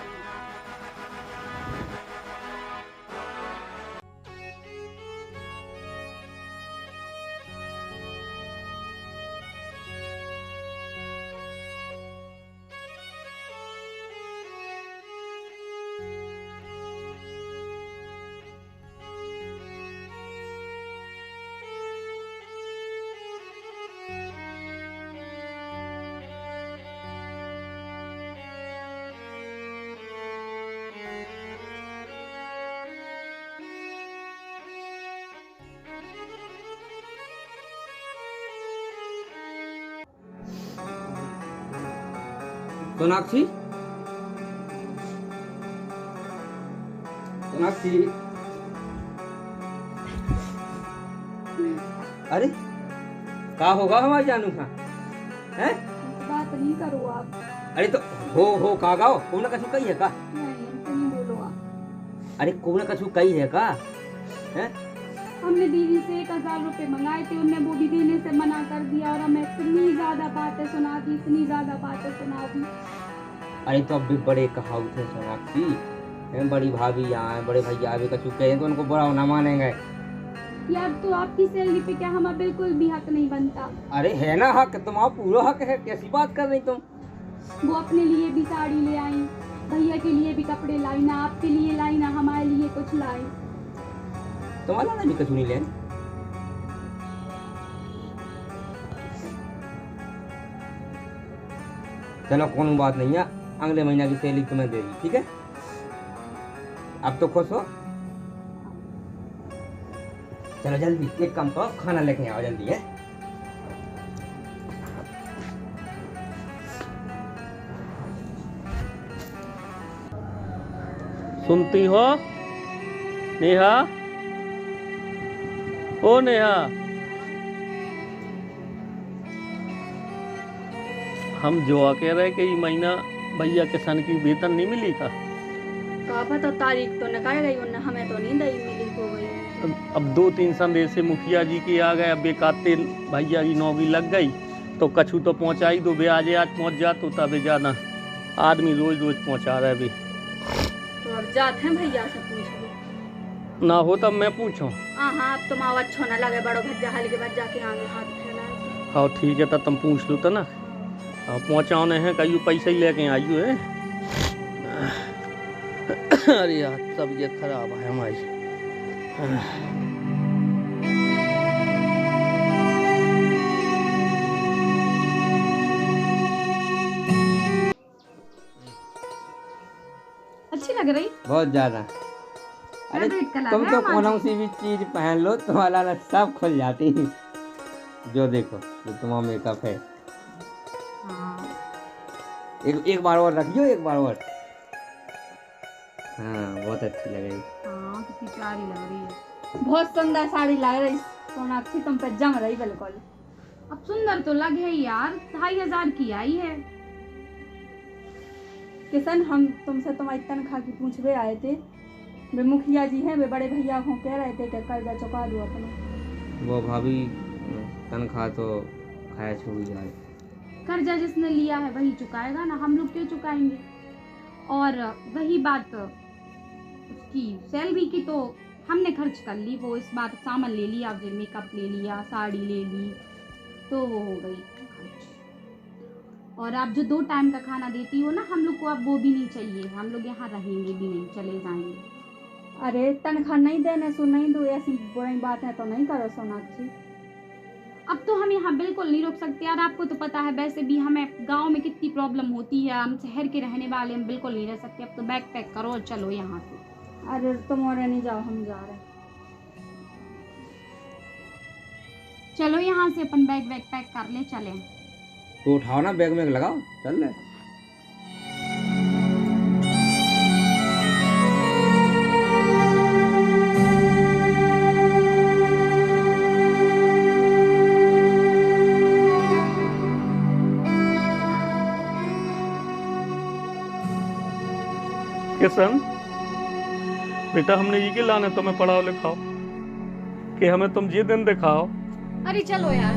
सोनाक्षी, सोनाक्षी, अरे क्या होगा हमारे जानू का है? बात नहीं करो आप। अरे तो हो का गाओ कौन कछु कही है का? नहीं बोलो आप। अरे कौन कछु कही है का? है हमने दीदी से 1000 रुपए मंगाए थे, उनने वो भी देने से मना कर दिया और हमें इतनी ज्यादा बातें सुना दी, इतनी ज्यादा बातें सुना दी। अरे तो अब भी बड़े कहावत है सोनाक्षी, बड़ी भाभी यहाँ है, बड़े भैया भी कछु कहे तो उनको बुरा ना मानेंगे। यार तो आपकी सैलरी पे क्या हमारा बिल्कुल भी हक नहीं बनता? अरे है ना हक, तुम्हारा पूरा हक है, कैसी बात कर रही तुम? वो अपने लिए भी साड़ी ले आई, भैया के लिए भी कपड़े लाई, ना आपके लिए लाई ना हमारे लिए कुछ लाई। तुम्हारा भी कछु नहीं ले। चलो कौन बात नहीं है, अगले महीना की सैलरी तुम्हें दे दी ठीक है? अब तो खुश हो? चलो जल्दी एक काम करो, खाना लेके आओ जल्दी है। सुनती हो नेहा? ओ नेहा, हम जो कह रहे कि ये महीना भैया किसान की वेतन नहीं मिली था। तो तारीख तो निकाल गई उन्हें, हमें तो नहीं दई मिली हो गई। अब 2-3 संदेश से मुखिया जी के आ गए। अब बेकाते भैया की नौकरी लग गई तो कछु तो पहुँचाई दो। आज पहुँच जा तो तब ज़्यादा आदमी रोज रोज पहुँचा रहे भी। तो अब जाते हैं भैया से पूछ ना हो तब मैं पूछूं। हाँ अब तुम अच्छा न लगे, बड़ो भज्जा हल के बाद जाके आगे हाथ फैला। हाँ ठीक है, तब तुम पूछ लो तो ना। पहुँचाने हैं कहीं पैसे ही लेके आई है। अरे यार तबीयत खराब है हमारी। अच्छी लग रही बहुत ज्यादा। अरे तुम तो कौन सी भी चीज पहन लो तुम्हारा ना सब खुल जाती। जो देखो जो तुम्हारा मेकअप है। एक बार और रखियो, एक बार और। हाँ बहुत अच्छी लग रही। हाँ कितनी प्यारी लग रही है, बहुत सुंदर साड़ी लग रही सोनाक्षी, तुम पे जम रही बिल्कुल। अब सुंदर तो लगे है यार, 2500 की आई है। किशन हम तुमसे तुम्हारी तनख्वाह की पूछवे आए थे। वे मुखिया जी हैं, वे बड़े भैया को कह रहे थे कि कर्जा चुका दो अपना। वो भाभी तनख्वाह तो खाया छुई जाए। कर्जा जिसने लिया है वही चुकाएगा ना, हम लोग क्यों चुकाएंगे। और वही बात उसकी सैलरी की तो हमने खर्च कर ली। वो इस बार सामान ले लिया, मेकअप ले लिया, साड़ी ले ली, तो वो हो गई खर्च। और आप जो 2 टाइम का खाना देती हो ना, हम लोग को अब वो भी नहीं चाहिए। हम लोग यहाँ रहेंगे भी नहीं, चले जाएंगे। अरे तनख्वाह नहीं देने सो नहीं दो, ऐसी बुरी बात है तो नहीं करो सोनाक्षी। अब तो हम यहाँ बिल्कुल नहीं रुक सकते यार। आपको तो पता है वैसे भी हमें गांव में कितनी प्रॉब्लम होती है। हम शहर के रहने वाले, हम बिल्कुल नहीं रह सकते। अब तो बैग पैक करो और चलो यहाँ से। अरे तुम और नहीं जाओ, हम जा रहे। चलो यहाँ से अपन बैग वैग पैक कर ले, चले। तो उठाओ ना बैग में लगाओ, चल ले। किशन बेटा, हमने ये के लाने तुम्हें पढ़ाओ लिखाओ कि हमें तुम ये दिन दिखाओ। अरे चलो यार।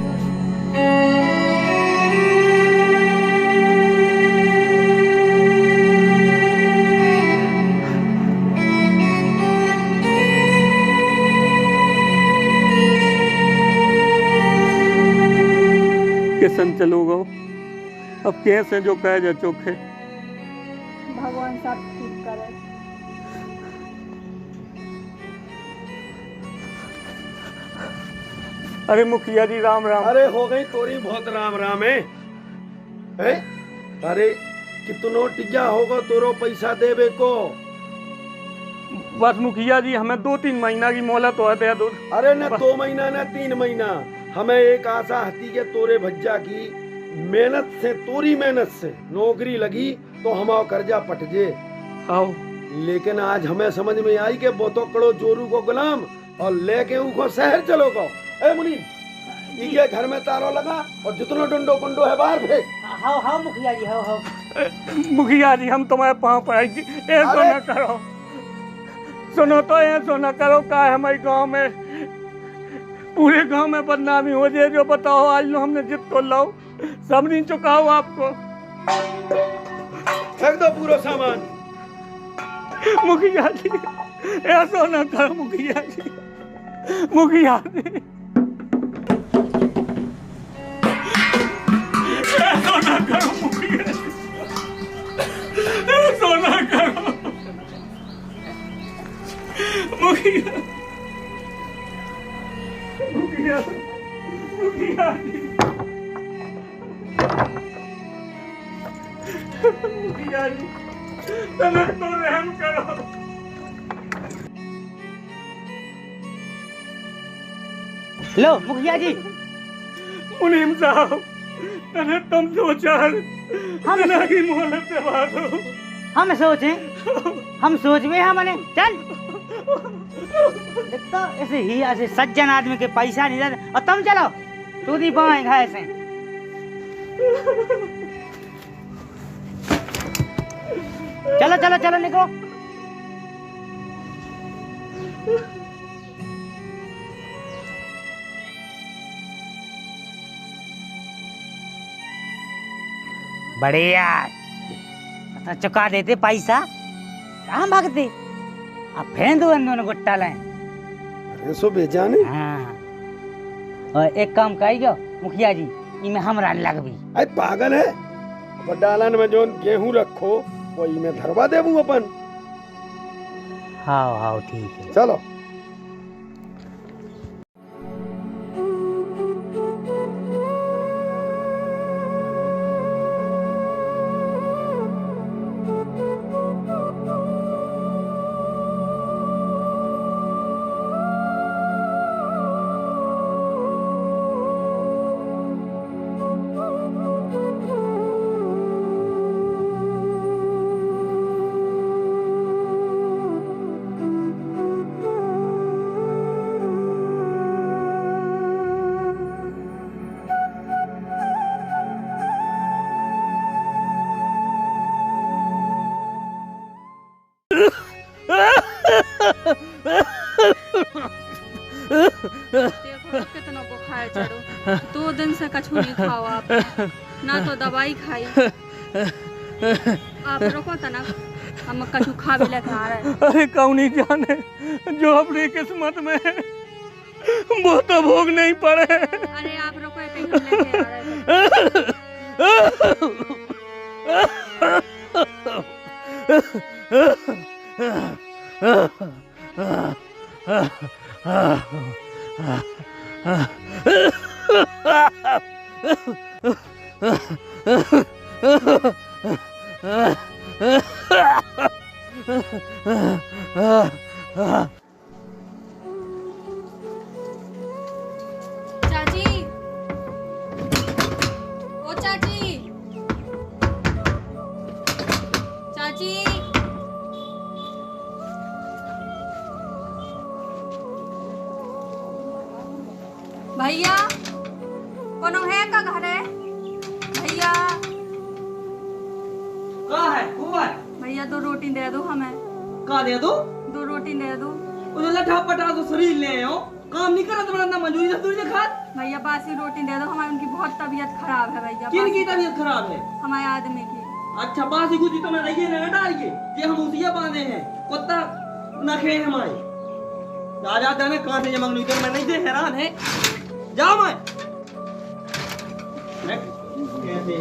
किशन चलो गो, अब कैसे जो कहे जा चोखे। भगवान सब ठीक करे। अरे मुखिया जी राम राम। अरे हो गई तोरी बहुत राम राम है? अरे कितनो टिजा होगा तोरो पैसा देवे को? बस मुखिया जी हमें 2-3 महीना की मोहलत तो है दो। अरे न 2 महीना न 3 महीना, हमें एक आशा हती के तोरे भज्जा की मेहनत से, तोरी मेहनत से नौकरी लगी तो हमारा कर्जा पट जे। आओ लेकिन आज हमें समझ में आई कि वो तो कड़ो जोरू को गुलाम और लेके उनको शहर चलो गो। ए मुनी, इनके घर में तारो लगा और जितनो डंडो कुंडो है बाहर फेंक। हाँ मुखिया जी, हाँ। मुखिया जी हम तुम्हारे पाँव पड़ाई जी, ऐसा ना करो। सुनो तो ऐसा ना करो। का है हमारे गांव में, पूरे गांव में बदनामी हो जाए। जो बताओ आज लो हमने जित तो लो, सब नहीं चुकाओ आपको। फेंक दो पूरा सामान। मुखिया जी ऐसा ना करो। मुखिया जी, मुखिया जी ऐसा ना करो। मुखिया जी ऐसा ना करो। मुखिया, मुखिया, मुखिया जी, मुखिया जी तने तो रहम करो। लो मुखिया जी। मुनीम साहब तने तुम सोचार हम की मोहलत से बात हो। हम सोचे हम सोच में हमने चल देखो ऐसे ही ऐसे सज्जन आदमी के पैसा नहीं देते और तुम चलो तू दी पाए घाय से। चलो चलो चलो निकलो। बढ़िया तो चुका देते पैसा कहाँ भागते। अब फेंक दो इन दोनों गुट्टा लाए। अरे सो बेजाने। हाँ और एक काम करियो मुखिया जी इमे हमरा लग भी। अरे पागल है डालन में जो गेहूं रखो वही में धरवा देबू अपन। हाँ हाँ ठीक है चलो। देखो कितना बुखार चढ़ो 2 दिन से कछु नहीं खाओ आप ना तो दवाई खाई। आप रुको तना हम कछु खा भी लेकर आ रहे हैं। अरे कौन ही जाने जो अपनी किस्मत में है वो तो भोग नहीं पड़े। अरे आप रुको कहीं हम लेके आ चाची ओ चाची चाची भैया कोनो है का घर है भैया। का है कौन? भैया 2 रोटी दे दो हमें। का दे दो? 2 रोटी दे दो। उधर लठा पटा तो शरीर ले हो काम नहीं करा तुम्हारा ना मजदूरी मजदूरी से खा। भैया बासी रोटी दे दो हमारी उनकी बहुत तबीयत खराब है भैया। किन की तबीयत खराब है? हमारे आदमी की। अच्छा बासी गुजी तो मैं रहिए ना डालिए ये हम उसिया बांधे हैं कुत्ता नखे हमारे राजा जाने कहां से ये मंगनी तो मैं नहीं दे हैरान है। जाओ मैं कैसे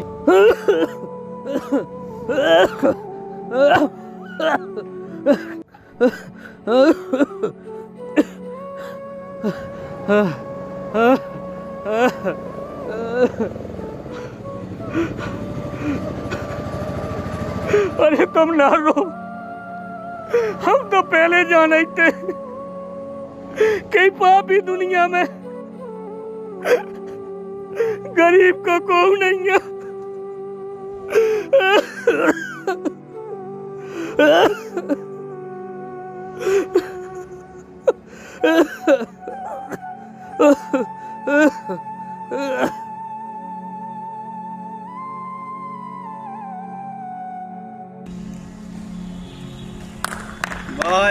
अरे तुम ना रो हम तो पहले जाने थे कई पापी दुनिया में गरीब को कोई नहीं है।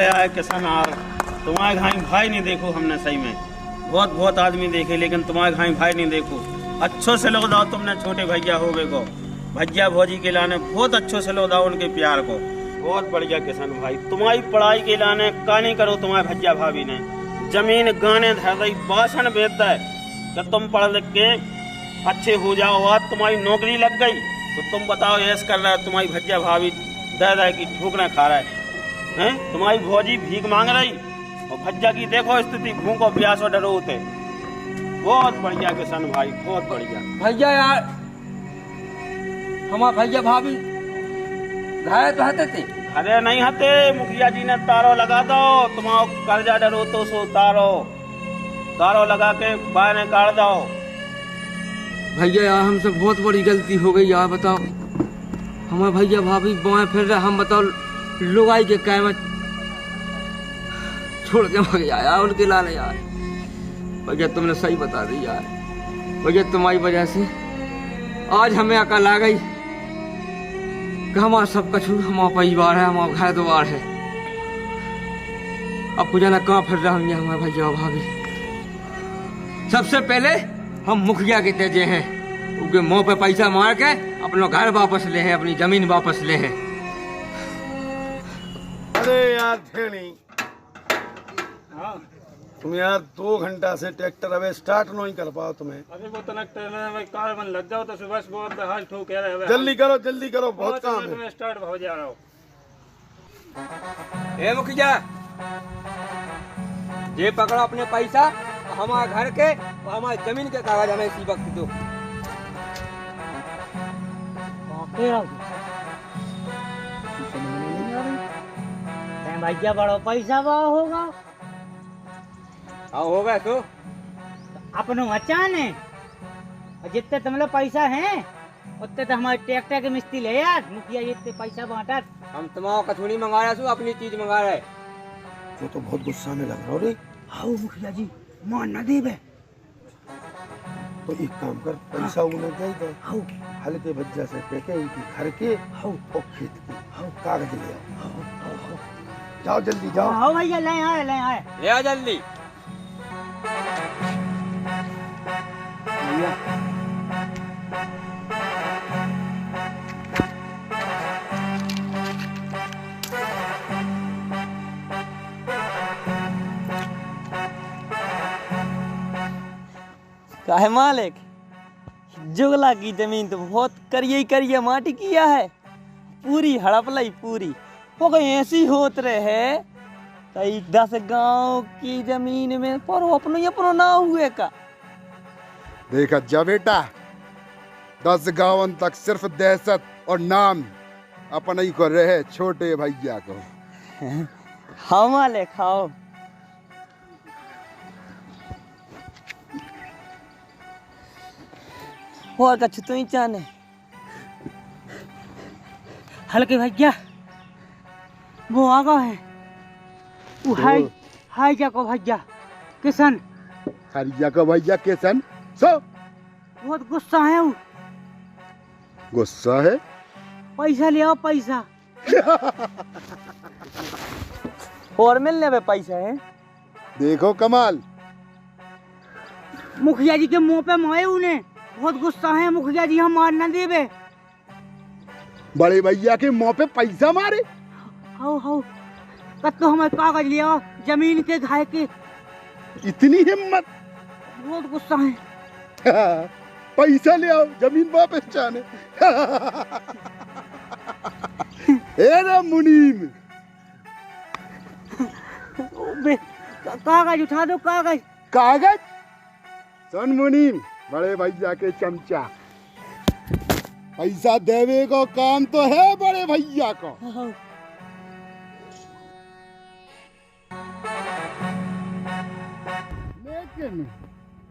आए किसान आर तुम्हारे घाई भाई नहीं देखो हमने सही में बहुत बहुत आदमी देखे लेकिन तुम्हारे घाई भाई नहीं देखो। अच्छो से लो दाओ तुमने छोटे भैया हो गए को भैया भौजी के लाने बहुत अच्छो से लो दाओ उनके प्यार को। बहुत बढ़िया किसान भाई तुम्हारी पढ़ाई के लाने का नहीं करो तुम्हारे भैया भाभी ने जमीन गाने धर रही बासन बेचता है कि तुम पढ़ लिख के अच्छे हो जाओ आज तुम्हारी नौकरी लग गई तो तुम बताओ ऐसा कर रहा है तुम्हारी भैया भाभी दे की ठोकना खा रहा है तुम्हारी भौजी भीख मांग रही और भज्जा की देखो स्थिति भूखो प्यासो डरो होते। बहुत बढ़िया किसान भाई बहुत बढ़िया। भैया यार हमारा भैया भाभी घरे तो हते थे घरे नहीं हते मुखिया जी ने तारो लगा दो तुम्हारा कर्जा डरो तो सो तारो तारो लगा के बाहर काट दो। भैया यार हमसे बहुत बड़ी गलती हो गई यार, बताओ हमारे भैया भाभी बाएं फिर रहे, हम बताओ लुगाई के कायम छोड़ के भाग गया यार उनके लाने यार। भैया तुमने सही बता दी यार, भैया तुम्हारी वजह से आज हमें अकल आ गई कि हमारा सब कुछ हमारा परिवार है, हमारा घर द्वार है। अब पूजा ना कहाँ फिर रहा हूँ हमारे भैया भाभी। सबसे पहले हम मुखिया के तेजे हैं, उनके मुंह पे पैसा मार के अपना घर वापस ले हैं, अपनी जमीन वापस ले हैं। अरे यार ठेनी, तुम यार 2 घंटा से ट्रैक्टर अबे स्टार्ट नहीं कर पाओ तुम्हें। अरे वो तनक में कार में लग जाओ तो सुबह बहुत हाल ठोक कह रहे हैं। जल्दी करो बहुत काम है। स्टार्ट हो जा रहा हूँ। ए मुखिया, ये पकड़ो अपने पैसा, हमारे घर के और हमारी जमीन के कागज हमें इसी वक्त दो। भैया बड़ो पैसा बा होगा। हाँ होगा तो अपनो मचान है, और जितने तुम लोग पैसा है उतने तो हमारे ट्रैक्टर के मिस्त्री है यार। मुखिया जितने पैसा बांटा, हम तुम्हारा कछुनी मंगा रहे, अपनी चीज मंगा रहे। वो तो बहुत गुस्सा में लग रहा रे। हाँ मुखिया जी मान न देवे तो एक काम कर, पैसा उन्हें दे दो, हल्के बज्जा से फेंके उनकी घर के और खेत की कागज ले आओ। जाओ जल्दी जाओ। हाँ भैया ले आए ले आ जल्दी। काहे मालिक, जुगला की जमीन तो बहुत करिए माटी किया है, पूरी हड़प लाई पूरी हो गई। ऐसी होत रहे कई 10 गांव की जमीन में पर अपनो ना हुए का। देखा जा बेटा, 10 गांवन तक सिर्फ दहशत और नाम अपने ही को रहे छोटे भैया को। हाँ मालिक खाओ। और कछ तो ही चाने हल्के भैया वो आ गए हैं। वो हाय जाको भैया किशन, हरिया का भैया किशन सो बहुत गुस्सा है। वो गुस्सा है, पैसा ले आओ पैसा। और मिलने में पैसा है। देखो कमाल, मुखिया जी के मुंह पे मारे उन्हें, बहुत गुस्सा है मुखिया जी, हम मार न देवे। बड़े भैया के मुंह पे पैसा मारे। हाउ कब तो हमारे कागज ले आओ जमीन के घाय के। इतनी हिम्मत, बहुत गुस्सा है। पैसा ले आओ जमीन वापस जाने। ए मुनीम, कागज उठा दो कागज। सुन मुनीम, बड़े भैया के चमचा, पैसा देवे को काम तो है बड़े भैया को। लेकिन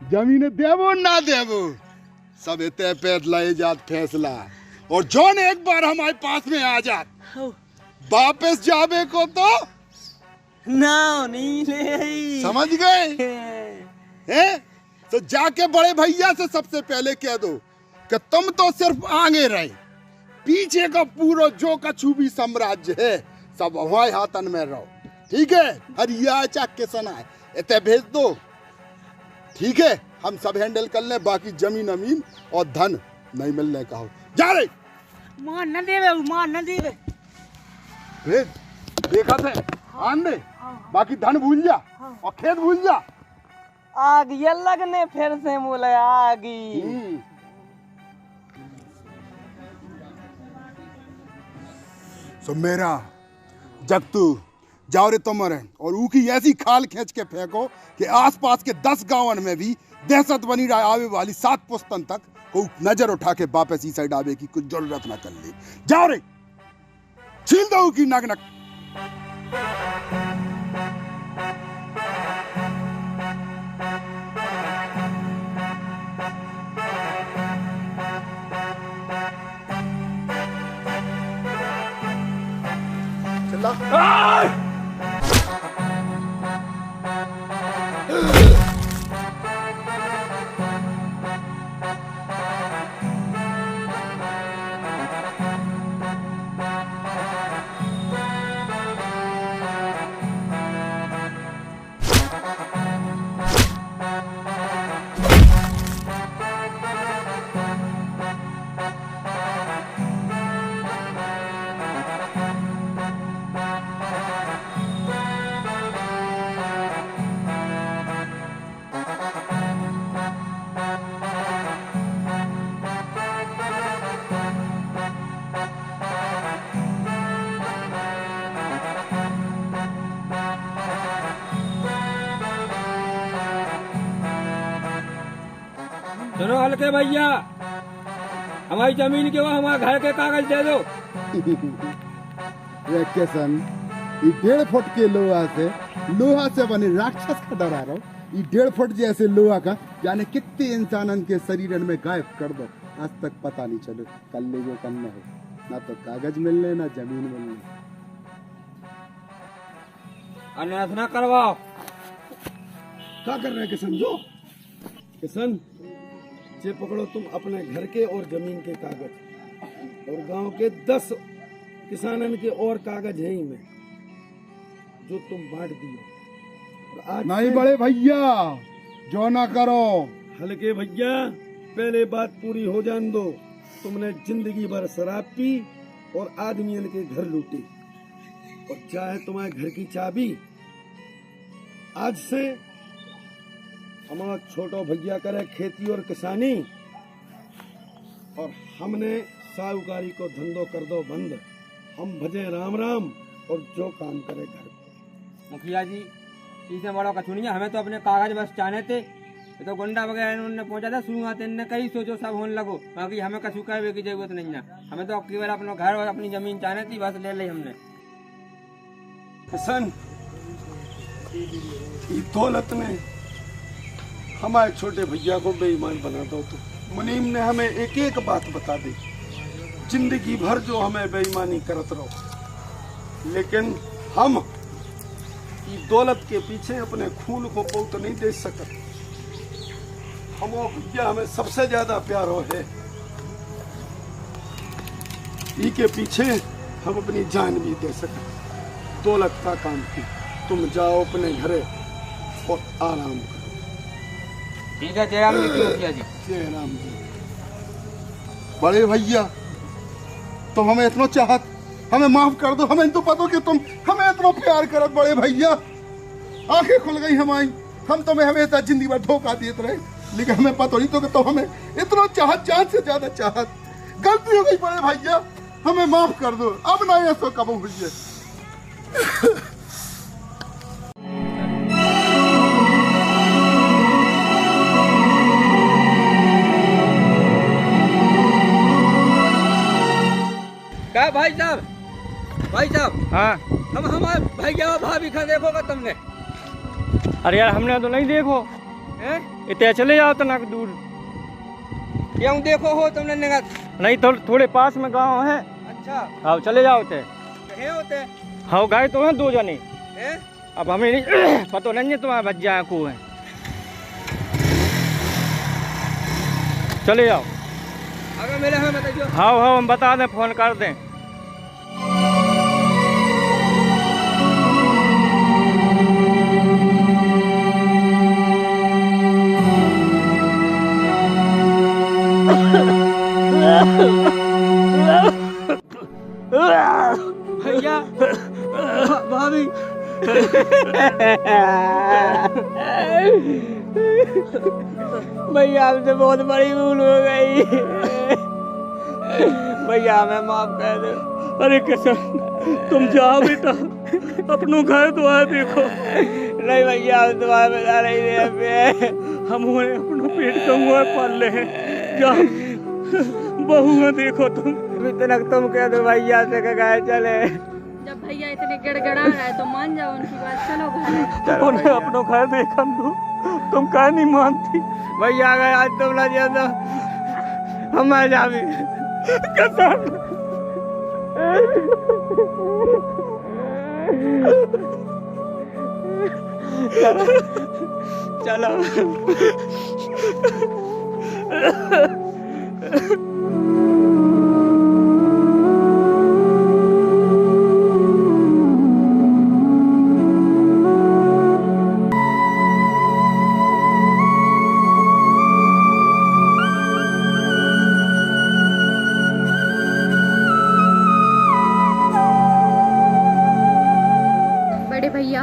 जमीन देवो ना देवो सब इतने पे लाए जात फैसला, और जौन एक बार हमारे पास में आ जात वापस जावे को तो ना नहीं ले। समझ गए हैं? तो जाके बड़े भैया से सबसे पहले कह दो कि तुम तो सिर्फ आगे रहे, पीछे का पूरा जो कछुबी साम्राज्य है सब हमारे हाथन में रहो। ठीक है? हरिया चाक के सना इतने भेज दो। ठीक है, हम सब हैंडल कर ले, बाकी जमीन अमीन और धन नहीं मिलने का हो। जा रहे मान न देवे भेज, देखा थे आन दे, बाकी धन भूल जा और खेत भूल जा। आग ये लगने फिर से बोले आगी। सो मेरा जगतू जाओ रे तुमरे, और ऊकी ऐसी खाल खींच के फेंको कि आसपास के 10 गांवन में भी दहशत बनी रहा, आवे वाली 7 पुस्तन तक को नजर उठा के वापस ही साइड आवे की कुछ जरूरत ना कर ले। जाओ रे, छील दो की नक नक। का। सुनो हल्के भैया, हमारी जमीन के वो हमारे घर के कागज दे दो। रे किशन, ये 1.5 फुट के लोहा से बने राक्षस का डरा रहा हूँ। ये 1.5 फुट जैसे लोहा का जाने कितने इंसानन के शरीर में गायब कर दो, आज तक पता नहीं चले। कल ले जो करना हो, ना तो कागज मिलने ना जमीन मिलने। अनाथ ना करवाओ। क्या कर रहे हैं किशन? जो किशन ये पकड़ो तुम अपने घर के और जमीन के कागज, और गांव के 10 किसानन के और कागज हैं में जो तुम बांट दियो। आज नहीं बड़े भैया, जो ना करो। हल्के भैया, पहले बात पूरी हो जान दो। तुमने जिंदगी भर शराब पी और आदमियन के घर लूटे, और चाहे तुम्हारे घर की चाबी। आज से हमारा छोटो भैया करे खेती और किसानी, और हमने साहूकारी को धंधो कर दो बंद। हम भजे राम राम और जो काम करे घर। मुखिया जी, इसे बड़ा कछुनिया, हमें तो अपने कागज बस चाहने थे। ये तो गुंडा वगैरह इन्होंने पहुंचा था शुरुआत, इनने कहीं सोचो सब होने लगो। बाकी हमें कछु कहने की जरूरत नहीं है। हमें तो केवल अपना घर और अपनी जमीन चाहने थी, बस ले ली हमने। किशन, ये दौलत ने हमारे छोटे भैया को बेईमान बना दो। तो मुनीम ने हमें एक एक बात बता दी, जिंदगी भर जो हमें बेईमानी करत रहो, लेकिन हम ये दौलत के पीछे अपने खून को पोत नहीं दे सकते। हम वो भैया हमें सबसे ज्यादा प्यार हो है, ई के पीछे हम अपनी जान भी दे सकते। दौलत का काम की, तुम जाओ अपने घरे और आराम करो। ठीक है, जय राम जी की मुखिया जी। जय राम जी। बड़े भैया, तुम हमें इतना चाहत, हमें माफ कर दो। हमें तो पता कि तुम हमें इतना प्यार करत। बड़े भैया, आंखें खुल गई हमारी। हम तुम्हें हमेशा जिंदगी भर धोखा देते रहे, लेकिन हमें पता नहीं तो कि तुम हमें इतना चाहत, जान से ज्यादा चाहत। गलती हो गई बड़े भैया, हमें माफ कर दो। अब ना ऐसा कब हुई है। क्या भाई साहब, भाई साहब, हाँ, हम हमारे भैया और भाभी का देखोगा तुमने? अरे यार, हमने तो नहीं देखो। इतने चले जाओ तो ना दूर। क्यों देखो हो तुमने निगाह? नहीं, थोड़े पास में गांव है। अच्छा, आओ चले जाओ थे। कहे होते? हाँ, गए तो हैं 2 जने। हैं? अब हमें नहीं पता नहीं है तुम्हारे भज्जा को है। चले जाओ। अगर मिले हमें बताइए। हाँ हाँ, हम बता दें, फोन कर दें। भैया, भाभी, भैया हमसे बहुत बड़ी भूल हो गई। भैया हमें माफ कर दो। अरे किशन, तुम जाओ बेटा, अपनों घर दुआ देखो। नहीं भैया, हम तुम्हारे बता रही थे। हम अपनों पेट का मुँह पाल ले हैं। जाओ, बहुआ देखो तुम। इतना तुम कह दो भैया से कहे चले। जब भैया इतने गड़गड़ा रहा है तो मान जाओ उनकी बात। चलो घर। उन्हें अपनों घर देखा दो, तुम कह नहीं मानती। भैया अगर आज तुम ना जाओ तो हम आ जाएंगे। किसान चलो बड़े भैया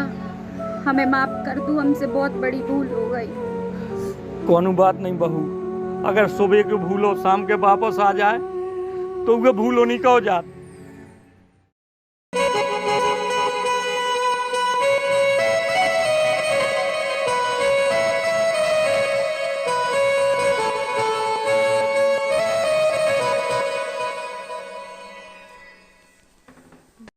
हमें माफ कर दो, हमसे बहुत बड़ी भूल हो गई। कोनो बात नहीं बहू, अगर सुबह के भूलो शाम के वापस आ जाए तो वो भूलो नहीं कहो जात।